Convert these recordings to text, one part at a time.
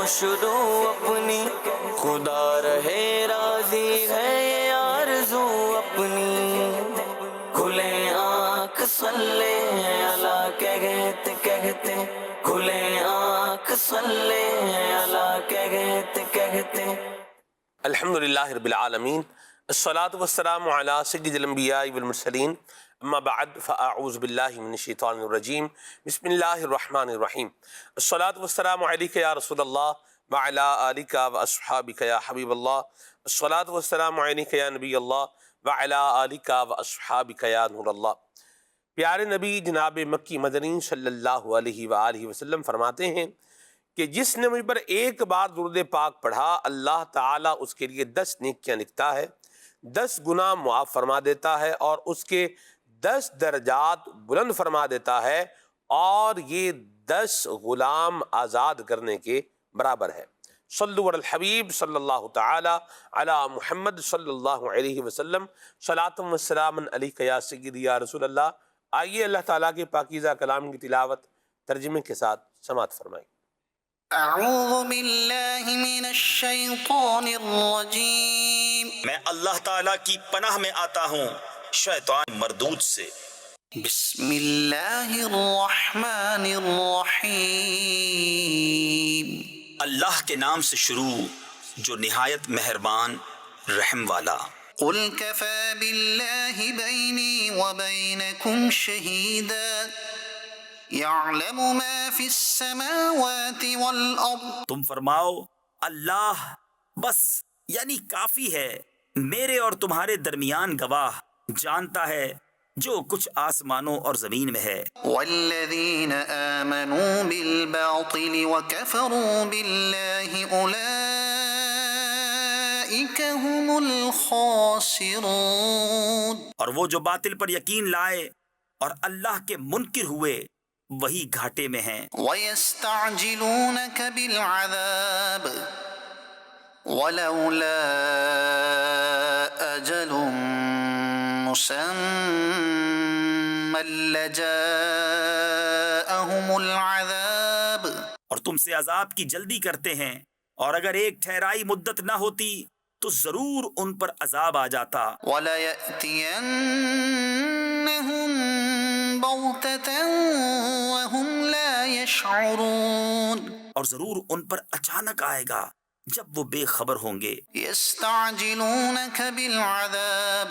شروع اپنی، خدا رہے راضی ہے یہ آرزو اپنی، کھلے آنکھ صلی اللہ کہتے کہتے، کھلے آنکھ صلی اللہ کہتے کہتے۔ الحمدللہ رب العالمین، الصلاۃ والسلام علی سید الانبیاء والمرسلین، اما بعد فاعوذ باللہ من الشیطان الرجیم، بسم اللہ الرحمن الرحیم۔ الصلاۃ والسلام علیک یا رسول اللہ وعلی آلک واصحابک یا حبیب اللہ، الصلاۃ والسلام علیک یا نبی اللہ وعلی آلک واصحابک یا نور اللہ۔ پیارے نبی جناب مکی مدنی صلی اللہ علیہ وآلہ وسلم فرماتے ہیں کہ جس نے مجھ پر ایک بار درود پاک پڑھا، اللہ تعالیٰ اس کے لیے 10 نیکیاں لکھتا ہے، 10 گناہ معاف فرما دیتا ہے اور اس کے 10 درجات بلند فرما دیتا ہے، اور یہ 10 غلام آزاد کرنے کے برابر ہے۔ صلو علی الحبیب صلی اللہ تعالی علی محمد صلی اللہ علیہ وسلم، صلاۃ و سلام علیک یا سیدی یا رسول اللہ۔ آئیے اللہ تعالیٰ کے پاکیزہ کلام کی تلاوت ترجمے کے ساتھ سماعت فرمائیں۔ اعوذ باللہ من الشیطان الرجیم، میں اللہ تعالیٰ کی پناہ میں آتا ہوں شیطان مردود سے۔ بسم اللہ الرحمن الرحیم، اللہ کے نام سے شروع جو نہایت مہربان رحم والا۔ قل کفی باللہ بینی وبینکم شہیدا یعلم ما فی السماوات والارض۔ تم فرماؤ اللہ بس یعنی کافی ہے میرے اور تمہارے درمیان گواہ، جانتا ہے جو کچھ آسمانوں اور زمین میں ہے۔ والذین آمنوا بالباطل وکفروا باللہ اولئک هم الخاسرون۔ اور وہ جو باطل پر یقین لائے اور اللہ کے منکر ہوئے وہی گھاٹے میں ہیں۔ وَيَسْتَعْجِلُونَكَ بِالْعَذَابِ وَلَوْلَا أَجَلٌ مُّسَمًّى لَّجَاءَهُمُ الْعَذَابُ۔ اور تم سے عذاب کی جلدی کرتے ہیں، اور اگر ایک ٹھہرائی مدت نہ ہوتی تو ضرور ان پر عذاب آ جاتا۔ وَلَيَأْتِيَنَّهُم بَغْتَةً وَهُمْ لَا يَشْعُرُونَ۔ اور ضرور ان پر اچانک آئے گا جب وہ بے خبر ہوں گے۔ يَسْتَعْجِلُونَكَ بِالْعَذَابِ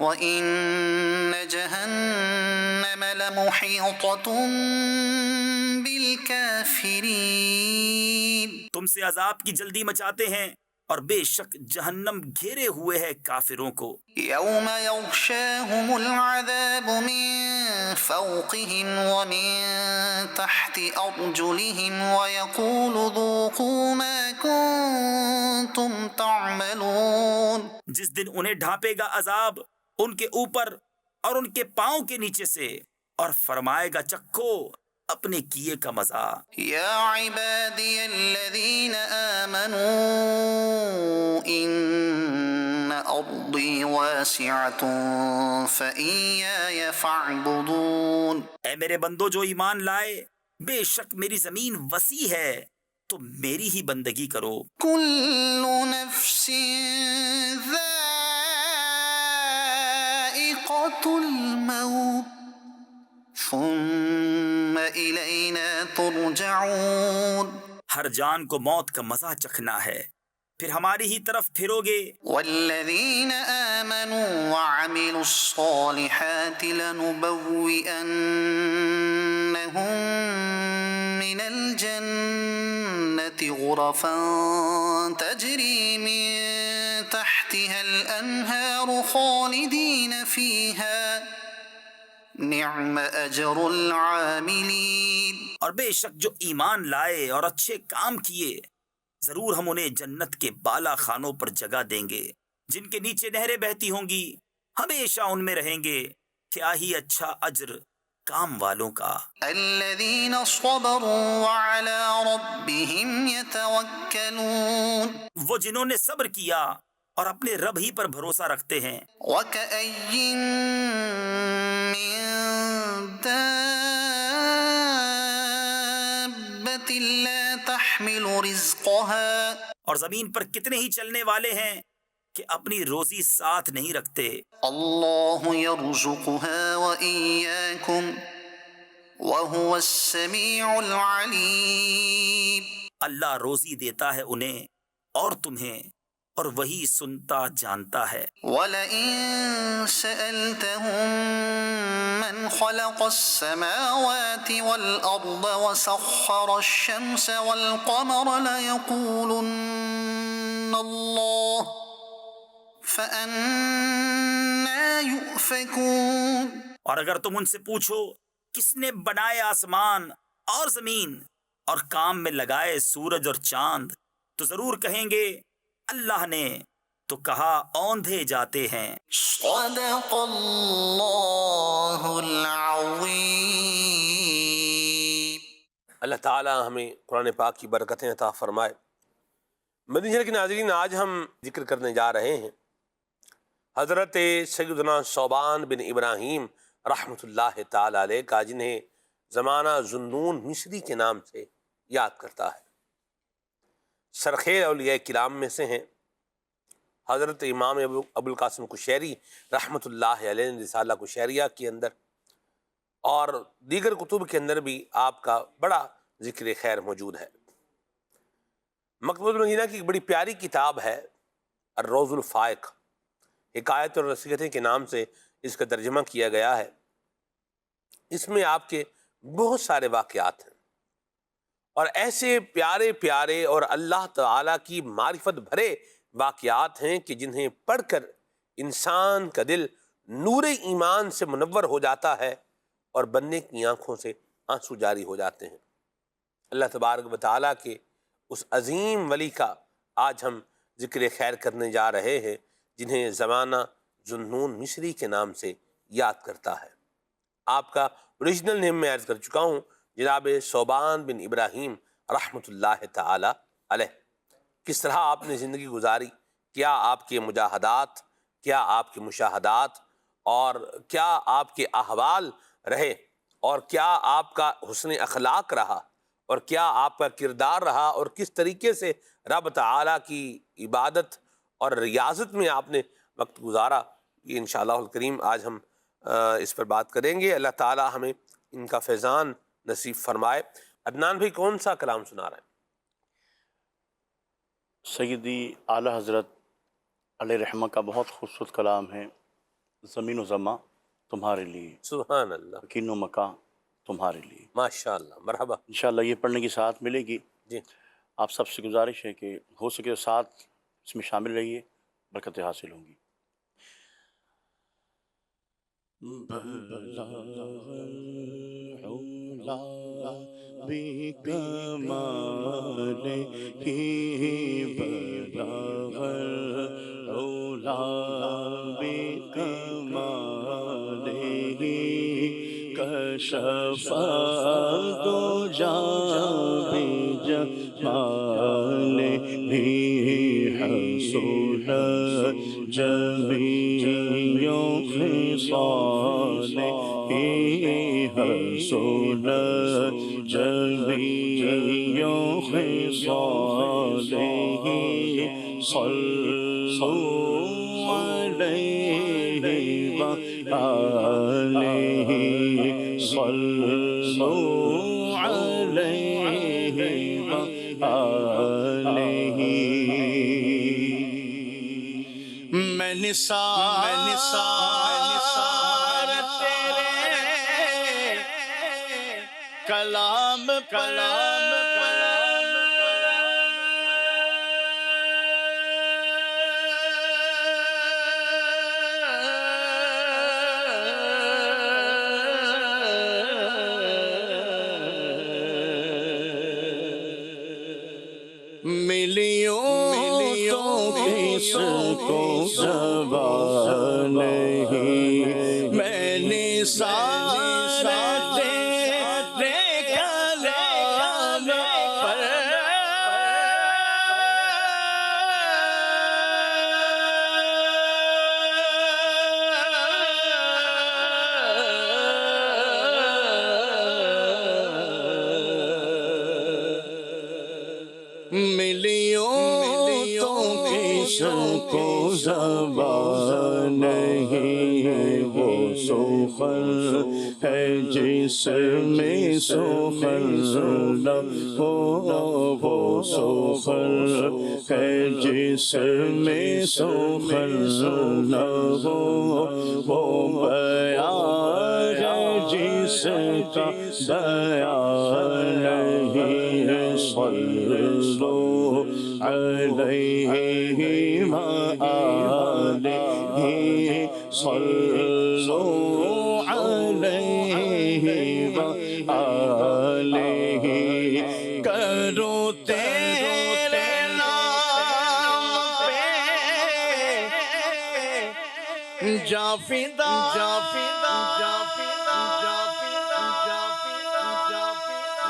وَإِنَّ جَهَنَّمَ لَمُحِيطَةٌ بِالْكَافِرِينَ۔ تم سے عذاب کی جلدی مچاتے ہیں، اور بے شک جہنم گھیرے ہوئے ہے کافروں کو۔ يَوْمَ يَغْشَاهُمُ الْعَذَابُ مِنْ فَوْقِهِمْ وَمِنْ تَحْتِ أَرْجُلِهِمْ وَيَقُولُ ذُوقُوا مَا كُنْتُمْ تَعْمَلُونَ۔ جس دن انہیں ڈھانپے گا عذاب ان کے اوپر اور ان کے پاؤں کے نیچے سے، اور فرمائے گا چکھو اپنے کیے کا مزہ۔ یا عبادی الذین آمنوا ان ارضی واسعة فإیای فاعبدون۔ اے میرے بندو جو ایمان لائے، بے شک میری زمین وسیع ہے تو میری ہی بندگی کرو۔ کل نفس ذائقة الموت ثم الینا ترجعون۔ ہر جان کو موت کا مزہ چکھنا ہے، پھر ہماری ہی طرف پھرو گے۔ والذین آمنوا وعملوا الصالحات لنبوئنهم من الجنة غرفا تجری من تحتها الانہار خالدین فیہا نعم اجر العاملین۔ اور بے شک جو ایمان لائے اور اچھے کام کیے، ضرور ہم انہیں جنت کے بالا خانوں پر جگہ دیں گے جن کے نیچے نہریں بہتی ہوں گی، ہمیشہ ان میں رہیں گے۔ کیا ہی اچھا اجر کام والوں کا۔ الذین صبروا وعلی ربهم یتوکلون۔ وہ جنہوں نے صبر کیا اور اپنے رب ہی پر بھروسہ رکھتے ہیں۔ وَكَأَيٍّن مِّن دَابَّةٍ دَابَّةٍ لَا تَحْمِلُ رِزْقَهَا اور زمین پر کتنے ہی چلنے والے ہیں کہ اپنی روزی ساتھ نہیں رکھتے۔ اللَّهُ يَرْزُقُهَا وَإِيَّاكُمْ وَهُوَ السَّمِيعُ الْعَلِيمُ۔ اللہ روزی دیتا ہے انہیں اور تمہیں، اور وہی سنتا جانتا ہے۔ وَلَئِن سَأَلْتَهُم مَّنْ خَلَقَ السَّمَاوَاتِ وَالْأَرْضَ وَسَخَّرَ الشَّمْسَ وَالْقَمَرَ لَيَقُولُنَّ اللَّهُ فَأَنَّىٰ يُؤْفَكُونَ۔ اور اگر تم ان سے پوچھو کس نے بنائے آسمان اور زمین اور کام میں لگائے سورج اور چاند، تو ضرور کہیں گے اللہ نے، تو کہا اوندھے جاتے ہیں۔ صدق اللہ العظیم۔ اللہ تعالی ہمیں قرآن پاک کی برکتیں عطا فرمائے۔ مدنی چینل کے ناظرین، آج ہم ذکر کرنے جا رہے ہیں حضرت سیدنا ثوبان بن ابراہیم رحمۃ اللہ تعالی علیہ کا، جنہیں زمانہ ذوالنون مصری کے نام سے یاد کرتا ہے۔ سرخیل اولیاء کرام میں سے ہیں۔ حضرت امام ابو القاسم قشیری رحمۃ اللہ علیہ نے رسالہ قشیریہ کے اندر اور دیگر کتب کے اندر بھی آپ کا بڑا ذکر خیر موجود ہے۔ مکتبۃ المدینہ کی ایک بڑی پیاری کتاب ہے الروض الفائق، حکایت اور نصیحتیں کے نام سے اس کا ترجمہ کیا گیا ہے۔ اس میں آپ کے بہت سارے واقعات ہیں، اور ایسے پیارے پیارے اور اللہ تعالیٰ کی معرفت بھرے واقعات ہیں کہ جنہیں پڑھ کر انسان کا دل نور ایمان سے منور ہو جاتا ہے اور بندے کی آنکھوں سے آنسو جاری ہو جاتے ہیں۔ اللہ تبارک و تعالیٰ کے اس عظیم ولی کا آج ہم ذکر خیر کرنے جا رہے ہیں، جنہیں زمانہ ذوالنون مصری کے نام سے یاد کرتا ہے۔ آپ کا اوریجنل نیم میں عرض کر چکا ہوں، جناب ثوبان بن ابراہیم رحمۃ اللہ تعالی علیہ۔ کس طرح آپ نے زندگی گزاری، کیا آپ کے مجاہدات، کیا آپ کے مشاہدات، اور کیا آپ کے احوال رہے، اور کیا آپ کا حسن اخلاق رہا، اور کیا آپ کا کردار رہا، اور کس طریقے سے رب تعالیٰ کی عبادت اور ریاضت میں آپ نے وقت گزارا، یہ انشاءاللہ الکریم آج ہم اس پر بات کریں گے۔ اللہ تعالیٰ ہمیں ان کا فیضان نصیب فرمائے۔ عدنان بھائی کون سا کلام سنا رہے ہیں؟ سیدی اعلیٰ حضرت علیہ رحمہ کا بہت خوبصورت کلام ہے، زمین و زماں تمہارے لیے، سبحان اللہ، مکین و مکاں تمہارے لیے۔ ماشاءاللہ، مرحبا۔ انشاءاللہ یہ پڑھنے کی ساتھ ملے گی۔ جی، آپ سب سے گزارش ہے کہ ہو سکے تو ساتھ اس میں شامل رہیے، برکتیں حاصل ہوں گی۔ کشف دو جان جمالہ حسن جمیع خصالہ حسن جمیع خصالہ صلوا علیہ وآلہ صلوا علیہ وآلہ۔ میں نثار تیرے کلام کو زبان نہیں، میں نثار تیرے کلام پر ملیوں تو کس کو زبان نہیں، وہ سخن ہے جس میں سخن نہ ہو، وہ سخن ہے جس میں سخن نہ ہو، وہ بیان ہے جس کا بیان نہیں، صلو علیہ وآلہ، صلو علیہ وآلہ، کرو تیرے نام پہ جا فدا، جا فدا، جا فدا، جا فدا، جا فدا، جا فدا،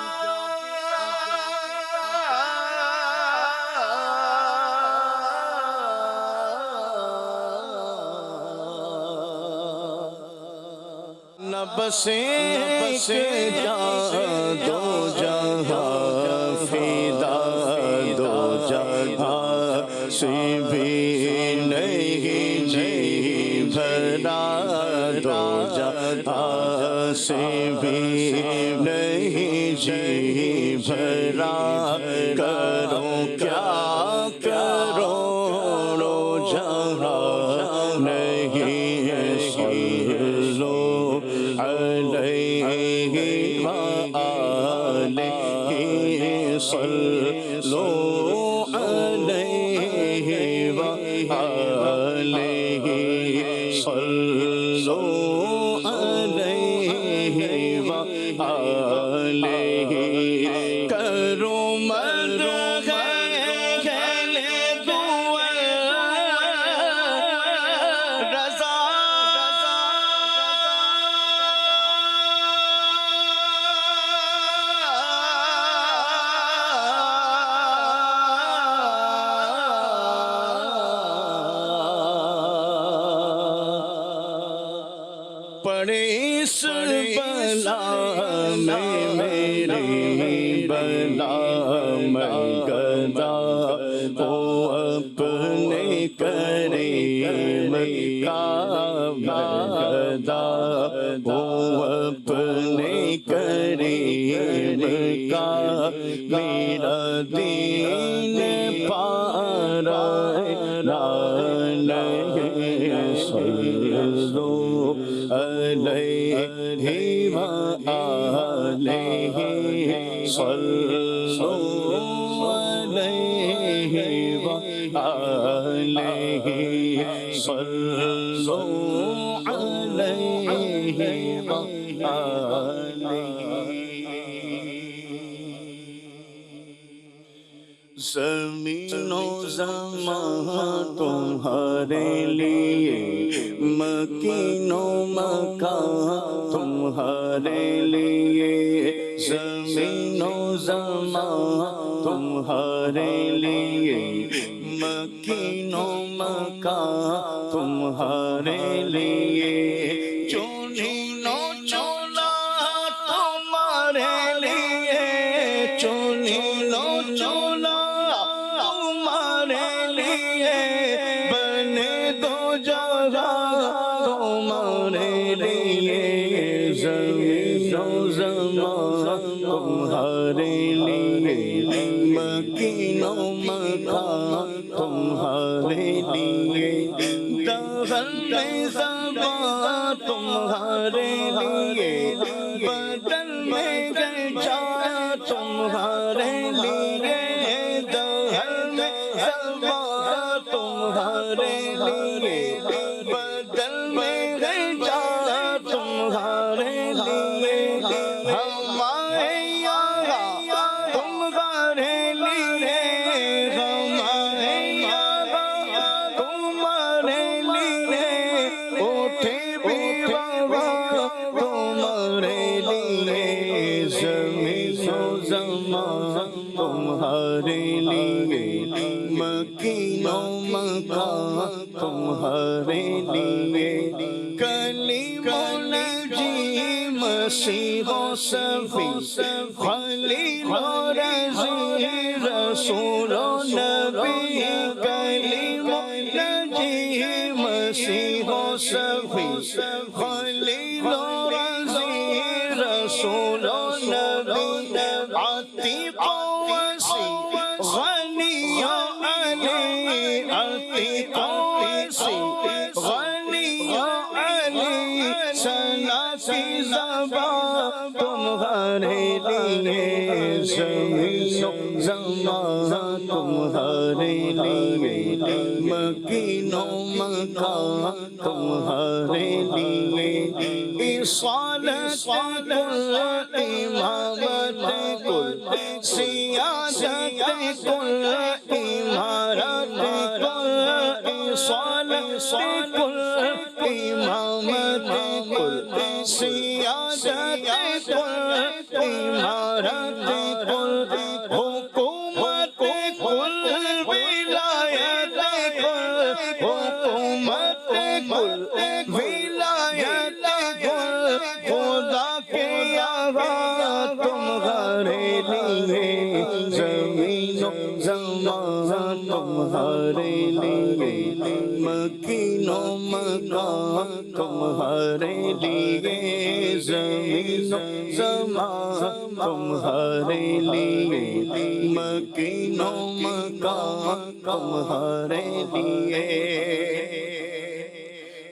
نہ بسے جہاں دو جہاں فدا، دو جہاں سے بھی نہیں جی بھرا، دو جہاں سے بھی نہیں جی بھرا، کرو کیا کروڑو جہاں نہیں، صلو علیہ وآلہ، صلو علیہ وآلہ، صلو علیہ وآلہ، کرو مدح گلے دول رضا، پڑے اس بلا میں میری بلا میں گدا، وہ اپنے کریم کا گدا، وہ اپنے کریم کا میرا دین پارا نہیں، صلو علیہ وآلہ، صلو علیہ وآلہ، صلو علیہ وآلہ۔ زمین و زمان تمہارے لیے، مکین و مکان تمہارے لیے، زمین و زمان تمہارے لیے، مکین و مکان تمہارے لیے، چونین و چولا تمہارے لیے، چونین و چولا تمہارے لیے، بنے دو جگہ تمہارے لیے، زمین و زمان تمہارے لیے، مکین و مکان تمہارے لیے، دغل میں زبان تمہارے لیے، بدل میں گنجا تمہارے لیے، دغل میں زبان تمہارے لیے، بدل میں گنجا تمہارے لیے، ہمارے یہاں تمہارے لیے، ہمارے یہاں تمہارے لیے، اٹھے بیٹھا تمہارے لیے، زمین و زمان تمہارے لیے، مکین و مکان تمہارے لیے، کلیم و نجی مسیح و صفی، خلیل و رضی رسول و نبی کلیم و نجی مسیح و صفی خلیل و رضی رسول و نبی عتیق و وسیع غنی و علی عتیق و وسیع غنی و علی ثنا کی زبان تمہارے لیے زمین و زمان تمہارے لیے مکین و مکان تمہارے لیے اصالت کل امامت کل سیادت کل امارت کل اصالت کل امامت کل سیادت کل امارت کل حکومت کل ولایت کل حکومت کل ولایت کل خدا کے یہاں تمہارے لیے زمین و زمان تمہارے لیے مکین و مکان تمہارے لیے زمین و زمان تمہارے لیے مکین و مکان تمہارے لیے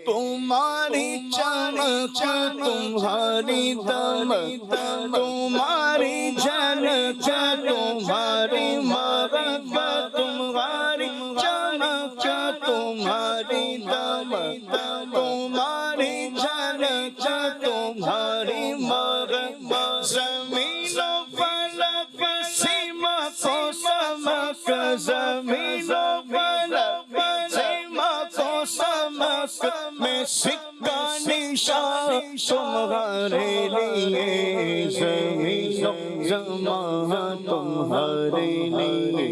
تمہاری چمک تمہاری دمک تمہاری جھلک تمہاری محبت تمہاری چمک تمہاری دمک تمہاری جھلک تمہاری محبت زمین و فلک سیما کو سمک زمین و فلک سیما کو سمک میں سکہ نشان تمہارے لیے زمین و زمان تمہارے لیے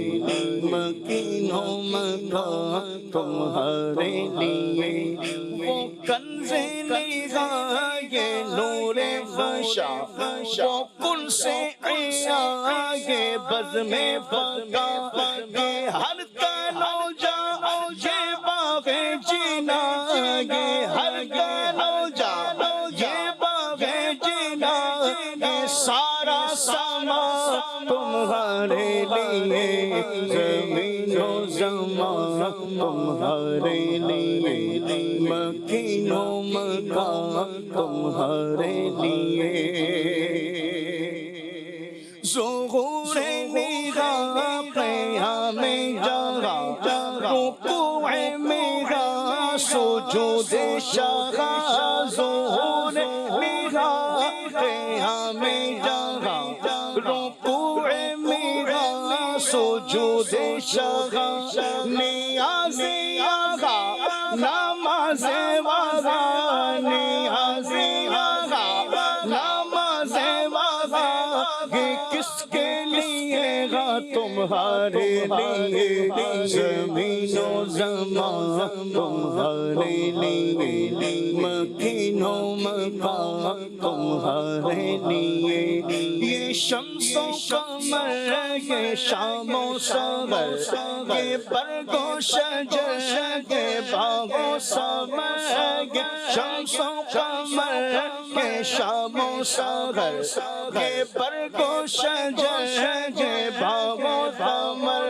مکین و مکان تمہارے لیے وہ کنز نگاہ یہ نور فشا وہ کل سے عیاں یہ بزم بقا یہ ہر تن و جا یہ باغ جینا یہ ہر تن و جا یہ باغ جینا یہ سارا ساما تمہارے لیے زمین و زمان تمہارے لیے مکین و مکان تمہارے لیے ظہور نگاہ قیام جہاں رکوع میرا سجود شاہ ظہور نگاہ قیام جہاں رکوع میرا سجود شاہ نیاز آغا نماز واغا نیاز آغا نماز واغا یہ کس کے لیے گا تمہارے لیے زمین و زمان تمہارے لیے مکین و مکان تمہارے لیے یہ شمس و قمر یہ شام و سحر یہ برگ و شجر یہ باغ و ثمر یہ شمس و قمر یہ شام و سحر یہ برگ و شجر یہ باغ و ثمر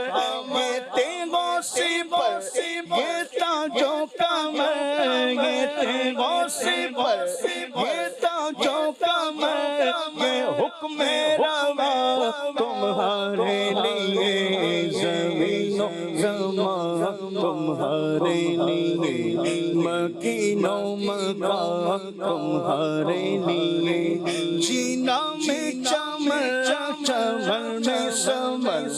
یہ تیغ و سپر یہ تاج و کمر یہ تیغ و سپر یہ تاج و کمر یہ حکم روا تمہارے لیے زمین و زمان تمہارے لیے مکین و مکان تمہارے لیے جینا میں چمن چمن میں سمن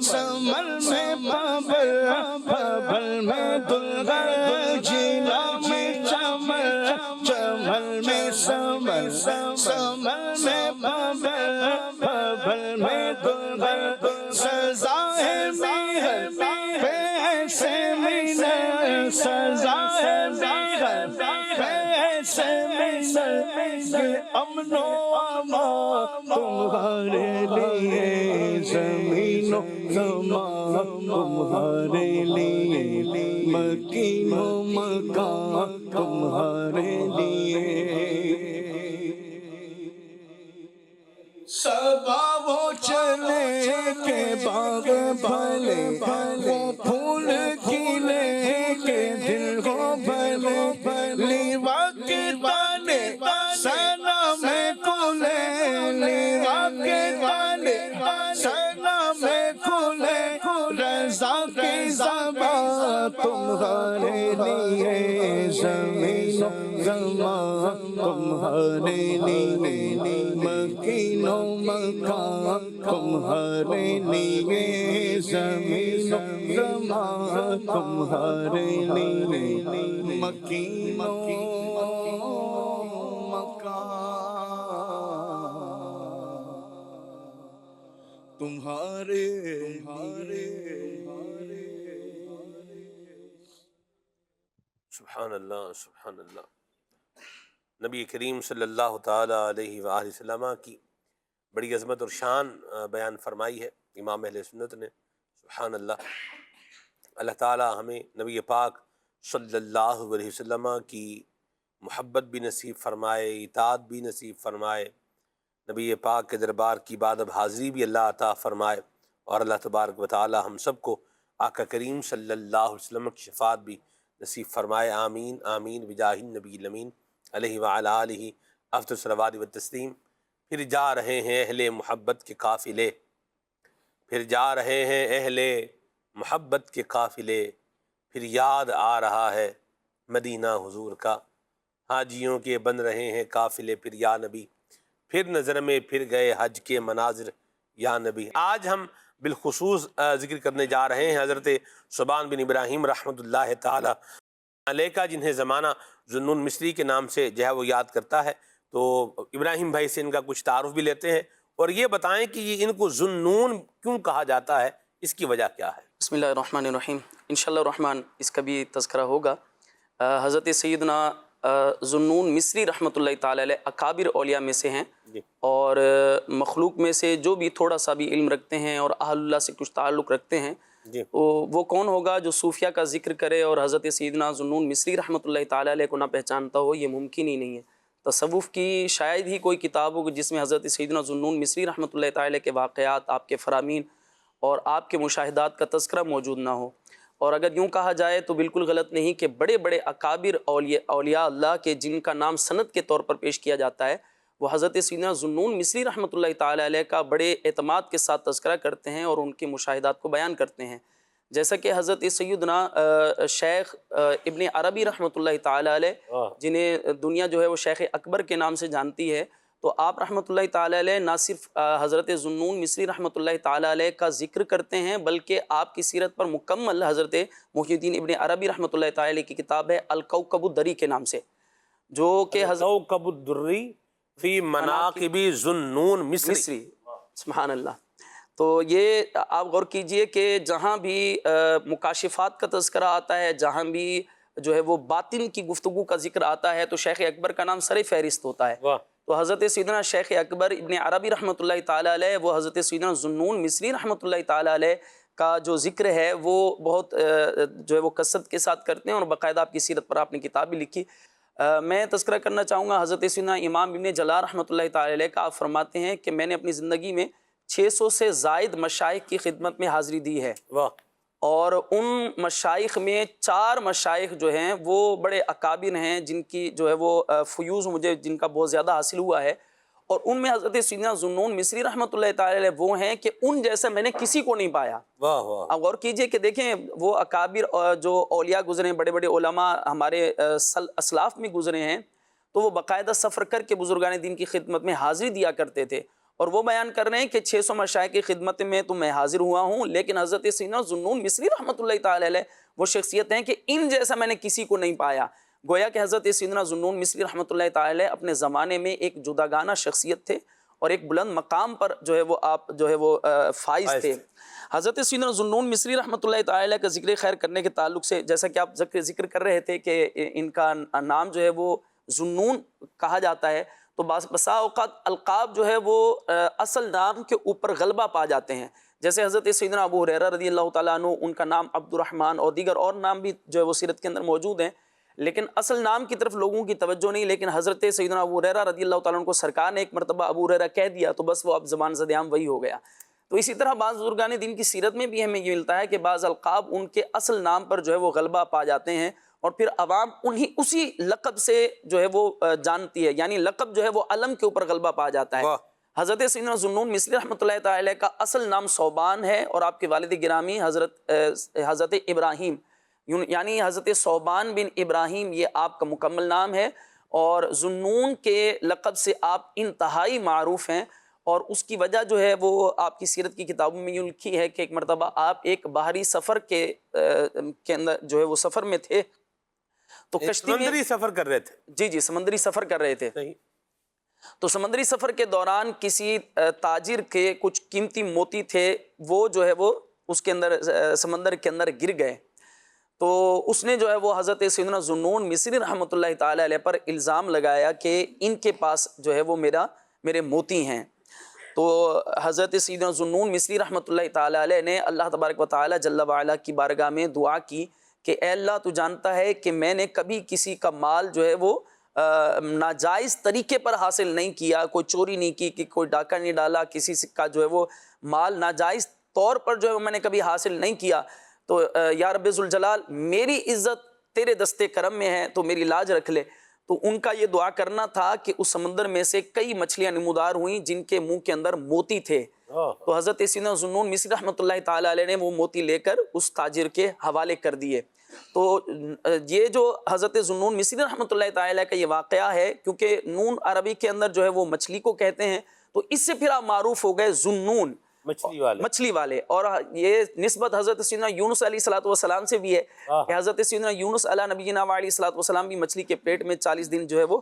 سمن میں بابل بابل میں دلہر جینا میں چمن چمن میں سمن سمن میں بابل بابل میں دلہر سزا ہے میہر پیسے مینر سزا ہے میہر پیسے مینر یہ امن و امان تمہارے لیے زمین و زمان تمہارے لیے، مکین و مکان تمہارے لیے۔ صبا وہ چلے کے باغ بھلے، وہ پھول کھلے کے دل کو بھلے، لیوا کے تانے سنا میں کھلے، لیوا کے تانے سنا میں کھلے، رضا کی زبان تمہارے لیے، زمین و زمان تمہارے لیے، مکین و مکان تمہارے لیے، زمین و زمان تمہارے لیے، مکین و مکان تمہارے سبحان اللہ، سبحان اللہ۔ نبی کریم صلی اللہ تعالیٰ علیہ وآلہ وسلم کی بڑی عظمت اور شان بیان فرمائی ہے امام اہل سنت نے۔ سبحان اللہ۔ اللہ تعالیٰ ہمیں نبی پاک صلی اللہ علیہ وسلم کی محبت بھی نصیب فرمائے، اطاعت بھی نصیب فرمائے، نبی پاک کے دربار کی بادب حاضری بھی اللہ عطا فرمائے، اور اللہ تبارک و تعالیٰ ہم سب کو آقا کریم صلی اللہ علیہ وسلم کی شفاعت بھی نصیب فرمائے۔ آمین آمین بجاہ النبی الامین علیہ وعلی آلہ افضل الصلوات والتسلیم۔ پھر جا رہے ہیں اہل محبت کے قافلے، پھر جا رہے ہیں اہل محبت کے قافلے، پھر یاد آ رہا ہے مدینہ حضور کا، حاجیوں کے بن رہے ہیں قافلے پھر یا نبی، پھر نظر میں پھر گئے حج کے مناظر یا نبی۔ آج ہم بالخصوص ذکر کرنے جا رہے ہیں حضرت سبحان بن ابراہیم رحمۃ اللہ تعالی علیہ کا، جنہیں زمانہ ذوالنون مصری کے نام سے جو ہے وہ یاد کرتا ہے۔ تو ابراہیم بھائی سے ان کا کچھ تعارف بھی لیتے ہیں، اور یہ بتائیں کہ یہ ان کو ذوالنون کیوں کہا جاتا ہے، اس کی وجہ کیا ہے؟ بسم اللہ الرحمن الرحیم۔ انشاءاللہ الرحمن اس کا بھی تذکرہ ہوگا۔ حضرت سیدنا ذوالنون مصری رحمۃ اللہ تعالی علیہ اکابر اولیاء میں سے ہیں، اور مخلوق میں سے جو بھی تھوڑا سا بھی علم رکھتے ہیں اور اہل اللہ سے کچھ تعلق رکھتے ہیں، وہ کون ہوگا جو صوفیہ کا ذکر کرے اور حضرت سیدنا ذوالنون مصری رحمۃ اللہ تعالی علیہ کو نہ پہچانتا ہو؟ یہ ممکن ہی نہیں ہے۔ تصوف کی شاید ہی کوئی کتاب ہو جس میں حضرت سیدنا ذوالنون مصری رحمۃ اللہ تعالی علیہ کے واقعات، آپ کے فرامین اور آپ کے مشاہدات کا تذکرہ موجود نہ ہو۔ اور اگر یوں کہا جائے تو بالکل غلط نہیں کہ بڑے بڑے اکابر اولیاء اللہ کے جن کا نام سند کے طور پر پیش کیا جاتا ہے، وہ حضرت سیدنا ذوالنون مصری رحمۃ اللہ تعالی علیہ کا بڑے اعتماد کے ساتھ تذکرہ کرتے ہیں اور ان کے مشاہدات کو بیان کرتے ہیں۔ جیسا کہ حضرت سیدنا شیخ ابن عربی رحمۃ اللہ تعالی علیہ، جنہیں دنیا جو ہے وہ شیخ اکبر کے نام سے جانتی ہے، تو آپ رحمۃ اللہ تعالی علیہ نہ صرف حضرت ذوالنون مصری رحمۃ اللہ تعالی علیہ کا ذکر کرتے ہیں، بلکہ آپ کی سیرت پر مکمل حضرت محی الدین ابن عربی رحمۃ اللہ تعالی علیہ کی کتاب ہے الکوکب الدری کے نام سے، جو کہ الکوکب الدری فی مناقب ذوالنون مصری۔ سبحان اللہ۔ تو یہ آپ غور کیجئے کہ جہاں بھی مکاشفات کا تذکرہ آتا ہے، جہاں بھی جو ہے وہ باطن کی گفتگو کا ذکر آتا ہے، تو شیخ اکبر کا نام سر فہرست ہوتا ہے۔ تو حضرت سیدنا شیخ اکبر ابن عربی رحمۃ اللہ تعالی علیہ، وہ حضرت سیدنا ذوالنون مصری رحمۃ اللہ تعالی علیہ کا جو ذکر ہے وہ بہت جو ہے وہ کثرت کے ساتھ کرتے ہیں، اور باقاعدہ آپ کی سیرت پر آپ نے کتاب بھی لکھی۔ میں تذکرہ کرنا چاہوں گا حضرت سیدنا امام ابن جلال رحمۃ اللہ تعالی علیہ کا۔ آپ فرماتے ہیں کہ میں نے اپنی زندگی میں 600 سے زائد مشائخ کی خدمت میں حاضری دی ہے، اور ان مشائخ میں 4 مشائخ جو ہیں وہ بڑے اکابر ہیں، جن کی جو ہے وہ فیوز مجھے جن کا بہت زیادہ حاصل ہوا ہے، اور ان میں حضرت سیدنا ذوالنون مصری رحمۃ اللہ تعالی علیہ وہ ہیں کہ ان جیسا میں نے کسی کو نہیں پایا۔ اب غور کیجئے کہ دیکھیں وہ اکابر جو اولیاء گزرے ہیں، بڑے بڑے علماء ہمارے اسلاف میں گزرے ہیں، تو وہ باقاعدہ سفر کر کے بزرگان دین کی خدمت میں حاضری دیا کرتے تھے، اور وہ بیان کر رہے ہیں کہ 600 مشائخ کی خدمت میں تو میں حاضر ہوا ہوں، لیکن حضرت سیدنا ذوالنون مصری رحمۃ اللہ تعالی علیہ وہ شخصیت ہیں کہ ان جیسا میں نے کسی کو نہیں پایا۔ گویا کہ حضرت سیدنا ذوالنون مصری رحمۃ اللہ تعالی علیہ اپنے زمانے میں ایک جداگانہ شخصیت تھے، اور ایک بلند مقام پر جو ہے وہ آپ جو ہے وہ فائز تھے۔ حضرت سیدنا ذوالنون مصری رحمۃ اللہ تعالی علیہ کا ذکر خیر کرنے کے تعلق سے، جیسا کہ آپ ذکر کر رہے تھے کہ ان کا نام جو ہے وہ ذوالنون کہا جاتا ہے، تو تو بسا اوقات القاب جو ہے وہ اصل نام کے اوپر غلبہ پا جاتے ہیں. جیسے حضرت سیدنا ابو ہریرہ رضی اللہ تعالیٰ عنہ، ان کا نام عبد الرحمن اور دیگر اور نام بھی جو ہے وہ سیرت کے اندر موجود ہیں، لیکن اصل نام کی طرف لوگوں کی توجہ نہیں. لیکن حضرت سیدنا ابو ہریرہ رضی اللہ تعالیٰ عنہ کو سرکار نے ایک مرتبہ ابو ہریرہ کہہ دیا تو بس وہ اب زبان زد عام وہی ہو گیا. تو اسی طرح بعض بزرگان دین کی سیرت میں بھی ہمیں یہ ملتا ہے کہ بعض القاب ان کے اصل نام پر جو ہے وہ غلبہ پا جاتے ہیں اور پھر عوام اسی لقب سے جو ہے وہ جانتی ہے، یعنی لقب جو ہے وہ علم کے اوپر غلبہ پا جاتا ہے. حضرت سیدنا ذوالنون مصری رحمۃ اللہ تعالی علیہ کا اصل نام صوبان ہے اور آپ کے والد گرامی حضرت ابراہیم، یعنی حضرت صوبان بن ابراہیم یہ آپ کا مکمل نام ہے، اور ذوالنون کے لقب سے آپ انتہائی معروف ہیں. اور اس کی وجہ جو ہے وہ آپ کی سیرت کی کتابوں میں یہ لکھی ہے کہ ایک مرتبہ آپ ایک باہری سفر کے اندر جو ہے وہ سفر میں تھے، تو کشتی میں سمندری سفر کر رہے تھے. جی سمندری سفر کر رہے تھے. تو سمندری سفر کے دوران کسی تاجر کے کچھ قیمتی موتی تھے، وہ جو ہے وہ اس کے اندر سمندر کے اندر گر گئے. تو اس نے جو ہے وہ حضرت سیدنا ذوالنون مصری رحمۃ اللہ تعالی علیہ پر الزام لگایا کہ ان کے پاس جو ہے وہ میرے موتی ہیں. تو حضرت سیدنا ذوالنون مصری رحمۃ اللہ تعالی علیہ نے اللہ تبارک و تعالی جل وعلا کی بارگاہ میں دعا کی کہ اے اللہ تو جانتا ہے کہ میں نے کبھی کسی کا مال جو ہے وہ ناجائز طریقے پر حاصل نہیں کیا، کوئی چوری نہیں کی، کہ کوئی ڈاکہ نہیں ڈالا، کسی کا جو ہے وہ مال ناجائز طور پر جو ہے وہ میں نے کبھی حاصل نہیں کیا. تو یا رب ذوالجلال میری عزت تیرے دستے کرم میں ہے تو میری لاج رکھ لے. تو ان کا یہ دعا کرنا تھا کہ اس سمندر میں سے کئی مچھلیاں نمودار ہوئیں جن کے منہ کے اندر موتی تھے. تو حضرت سیدنا ذوالنون مصری رحمۃ اللہ تعالی علیہ نے وہ موتی لے کر اس تاجر کے حوالے کر دیے. تو یہ جو حضرت ذوالنون مصری رحمۃ اللہ تعالی علیہ کا یہ واقعہ ہے، کیونکہ نون عربی کے اندر جو ہے وہ مچھلی کو کہتے ہیں، تو اس سے پھر آپ معروف ہو گئے ذوالنون، مچھلی والے. اور یہ نسبت حضرت سیدنا یونس علیہ الصلوۃ والسلام سے بھی ہے کہ حضرت سیدنا یونس علیہ نبینا علیہ الصلوۃ والسلام بھی مچھلی کے پیٹ میں 40 دن جو ہے وہ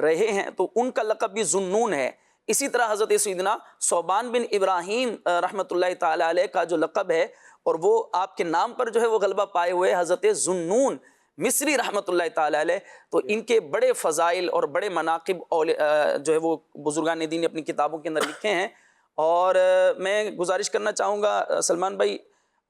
رہے ہیں، تو ان کا لقب بھی ذوالنون ہے. اسی طرح حضرت سیدنا صوبان بن ابراہیم رحمۃ اللہ تعالی علیہ کا جو لقب ہے اور وہ آپ کے نام پر جو ہے وہ غلبہ پائے ہوئے حضرت ذوالنون مصری رحمۃ اللہ تعالی علیہ. تو ان کے بڑے فضائل اور بڑے مناقب جو ہے وہ بزرگان دین نے اپنی کتابوں کے اندر لکھے ہیں. اور میں گزارش کرنا چاہوں گا سلمان بھائی،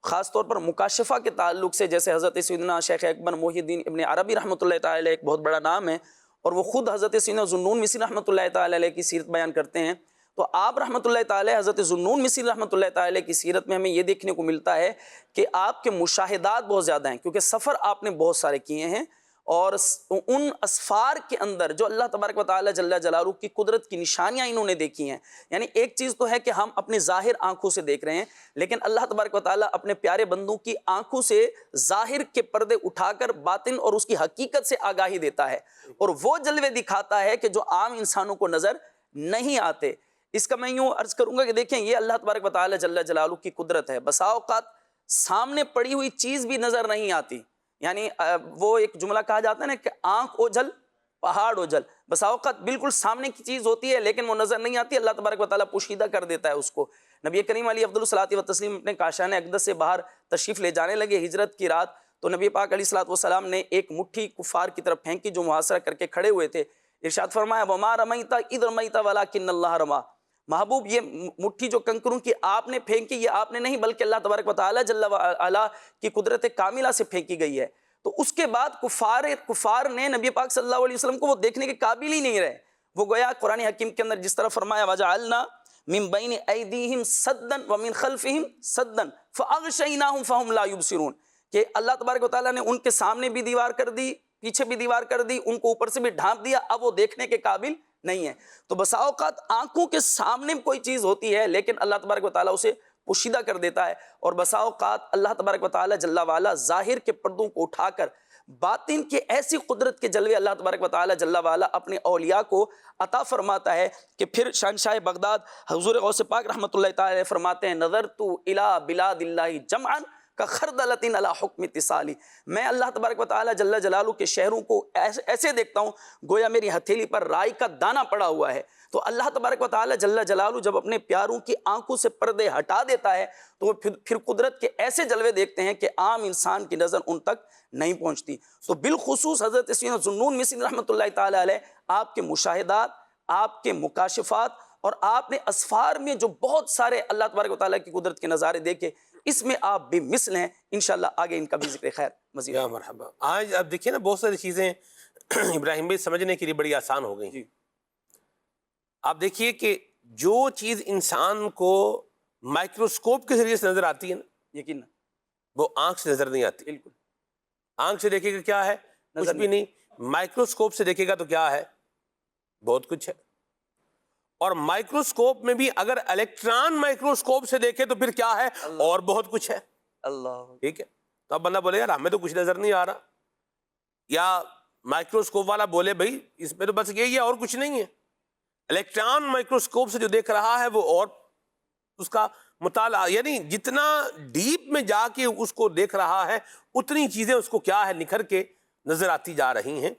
خاص طور پر مکاشفہ کے تعلق سے، جیسے حضرت سیدنا شیخ اکبر محی الدین ابن عربی رحمۃ اللہ تعالی علیہ ایک بہت بڑا نام ہے، اور وہ خود حضرت سیدنا ذوالنون مصری رحمۃ اللہ تعالی علیہ کی سیرت بیان کرتے ہیں. تو آپ رحمۃ اللہ تعالی حضرت ذوالنون مصری رحمۃ اللہ تعالی علیہ کی سیرت میں ہمیں یہ دیکھنے کو ملتا ہے کہ آپ کے مشاہدات بہت زیادہ ہیں، کیونکہ سفر آپ نے بہت سارے کیے ہیں، اور ان اسفار کے اندر جو اللہ تبارک و تعالی جل جلالہ کی قدرت کی نشانیاں انہوں نے دیکھی ہیں. یعنی ایک چیز تو ہے کہ ہم اپنے ظاہر آنکھوں سے دیکھ رہے ہیں، لیکن اللہ تبارک و تعالی اپنے پیارے بندوں کی آنکھوں سے ظاہر کے پردے اٹھا کر باطن اور اس کی حقیقت سے آگاہی دیتا ہے، اور وہ جلوے دکھاتا ہے کہ جو عام انسانوں کو نظر نہیں آتے. اس کا میں یوں عرض کروں گا کہ دیکھیں یہ اللہ تبارک و تعالی جل جلالہ کی قدرت ہے. بسا اوقات سامنے پڑی ہوئی چیز بھی نظر نہیں آتی، یعنی وہ ایک جملہ کہا جاتا ہے نا کہ آنکھ اوجھل پہاڑ اوجھل. بسا اوقات بالکل سامنے کی چیز ہوتی ہے لیکن وہ نظر نہیں آتی، اللہ تبارک و تعالیٰ پوشیدہ کر دیتا ہے اس کو. نبی کریم علیہ افضل الصلاۃ والتسلیم اپنے کاشان اقدس سے باہر تشریف لے جانے لگے ہجرت کی رات، تو نبی پاک علیہ الصلوۃ والسلام نے ایک مٹھی کفار کی طرف پھینکی جو محاصرہ کر کے کھڑے ہوئے تھے. ارشاد فرمایا وما رمیت اذ رمیت ولکن اللہ رما. محبوب یہ مٹھی جو کنکروں کی آپ نے پھینکی یہ آپ نے نہیں بلکہ اللہ تبارک و تعالی جل وعلا کی قدرت کاملہ سے پھینکی گئی ہے. تو اس کے بعد کفار نے نبی پاک صلی اللہ علیہ وسلم کو وہ دیکھنے کے قابل ہی نہیں رہے. وہ گویا قرآن حکیم کے اندر جس طرح فرمایا وجعلنا من بین ایدیہم سدا ومن خلفہم سدا فاغشیناہم فہم لا یبصرون، کہ اللہ تبارک و تعالیٰ نے ان کے سامنے بھی دیوار کر دی، پیچھے بھی دیوار کر دی، ان کو اوپر سے بھی ڈھانپ دیا، اب وہ دیکھنے کے قابل نہیں ہے. تو بسا اوقات آنکھوں کے سامنے کوئی چیز ہوتی ہے لیکن اللہ تبارک و تعالیٰ اسے پوشیدہ کر دیتا ہے، اور بسا اوقات اللہ تبارک و تعالیٰ جل وعلا ظاہر کے پردوں کو اٹھا کر باطن کے ایسی قدرت کے جلوے اللہ تبارک و تعالیٰ جل وعلا اپنے اولیاء کو عطا فرماتا ہے کہ پھر شہنشاہ بغداد حضور غوث پاک رحمۃ اللہ تعالی فرماتے ہیں نظرت الی بلاد اللہ جمعا کخردلۃ علی حکم اتصالی. میں اللہ تبارک و تعالیٰ جل جلالہ کے شہروں کو ایسے دیکھتا ہوں گویا میری ہتھیلی پر رائی کا دانہ پڑا ہوا ہے. تو اللہ تبارک و تعالیٰ جل جلالہ جب اپنے پیاروں کی آنکھوں سے پردے ہٹا دیتا ہے تو وہ پھر قدرت کے ایسے جلوے دیکھتے ہیں کہ عام انسان کی نظر ان تک نہیں پہنچتی. تو بالخصوص حضرت سیدنا ذوالنون مصری رحمۃ اللہ تعالی علیہ آپ کے مشاہدات، آپ کے مکاشفات اور آپ نے اسفار میں جو بہت سارے اللہ تبارک و تعالیٰ کی قدرت کے نظارے دیکھے، اس میں آپ بے مثل ہیں. انشاءاللہ آگے ان کا بھی ذکر خیر مزید. یا مرحبا. آج اب دیکھیے نا بہت ساری چیزیں ابراہیم بھائی سمجھنے کے لیے بڑی آسان ہو گئی. جی. آپ دیکھیے کہ جو چیز انسان کو مائکروسکوپ کے ذریعے سے نظر آتی ہے نا، یقین وہ آنکھ سے نظر نہیں آتی. بالکل. آنکھ سے دیکھے گا کیا ہے؟ کچھ نظر بھی نہیں. مائکروسکوپ سے دیکھے گا تو کیا ہے؟ بہت کچھ ہے. اور مائکروسکوپ میں بھی اگر الیکٹران مائکروسکوپ سے دیکھے تو پھر کیا ہے؟ اور بہت کچھ ہے. اللہ. ٹھیک ہے. تو اب بندہ بولے یار ہمیں تو کچھ نظر نہیں آ رہا، یا مائکروسکوپ والا بولے بھائی اس میں تو بس یہی ہے اور کچھ نہیں ہے. الیکٹران مائکروسکوپ سے جو دیکھ رہا ہے وہ اور اس کا مطالعہ، یعنی جتنا ڈیپ میں جا کے اس کو دیکھ رہا ہے اتنی چیزیں اس کو کیا ہے نکھر کے نظر آتی جا رہی ہیں.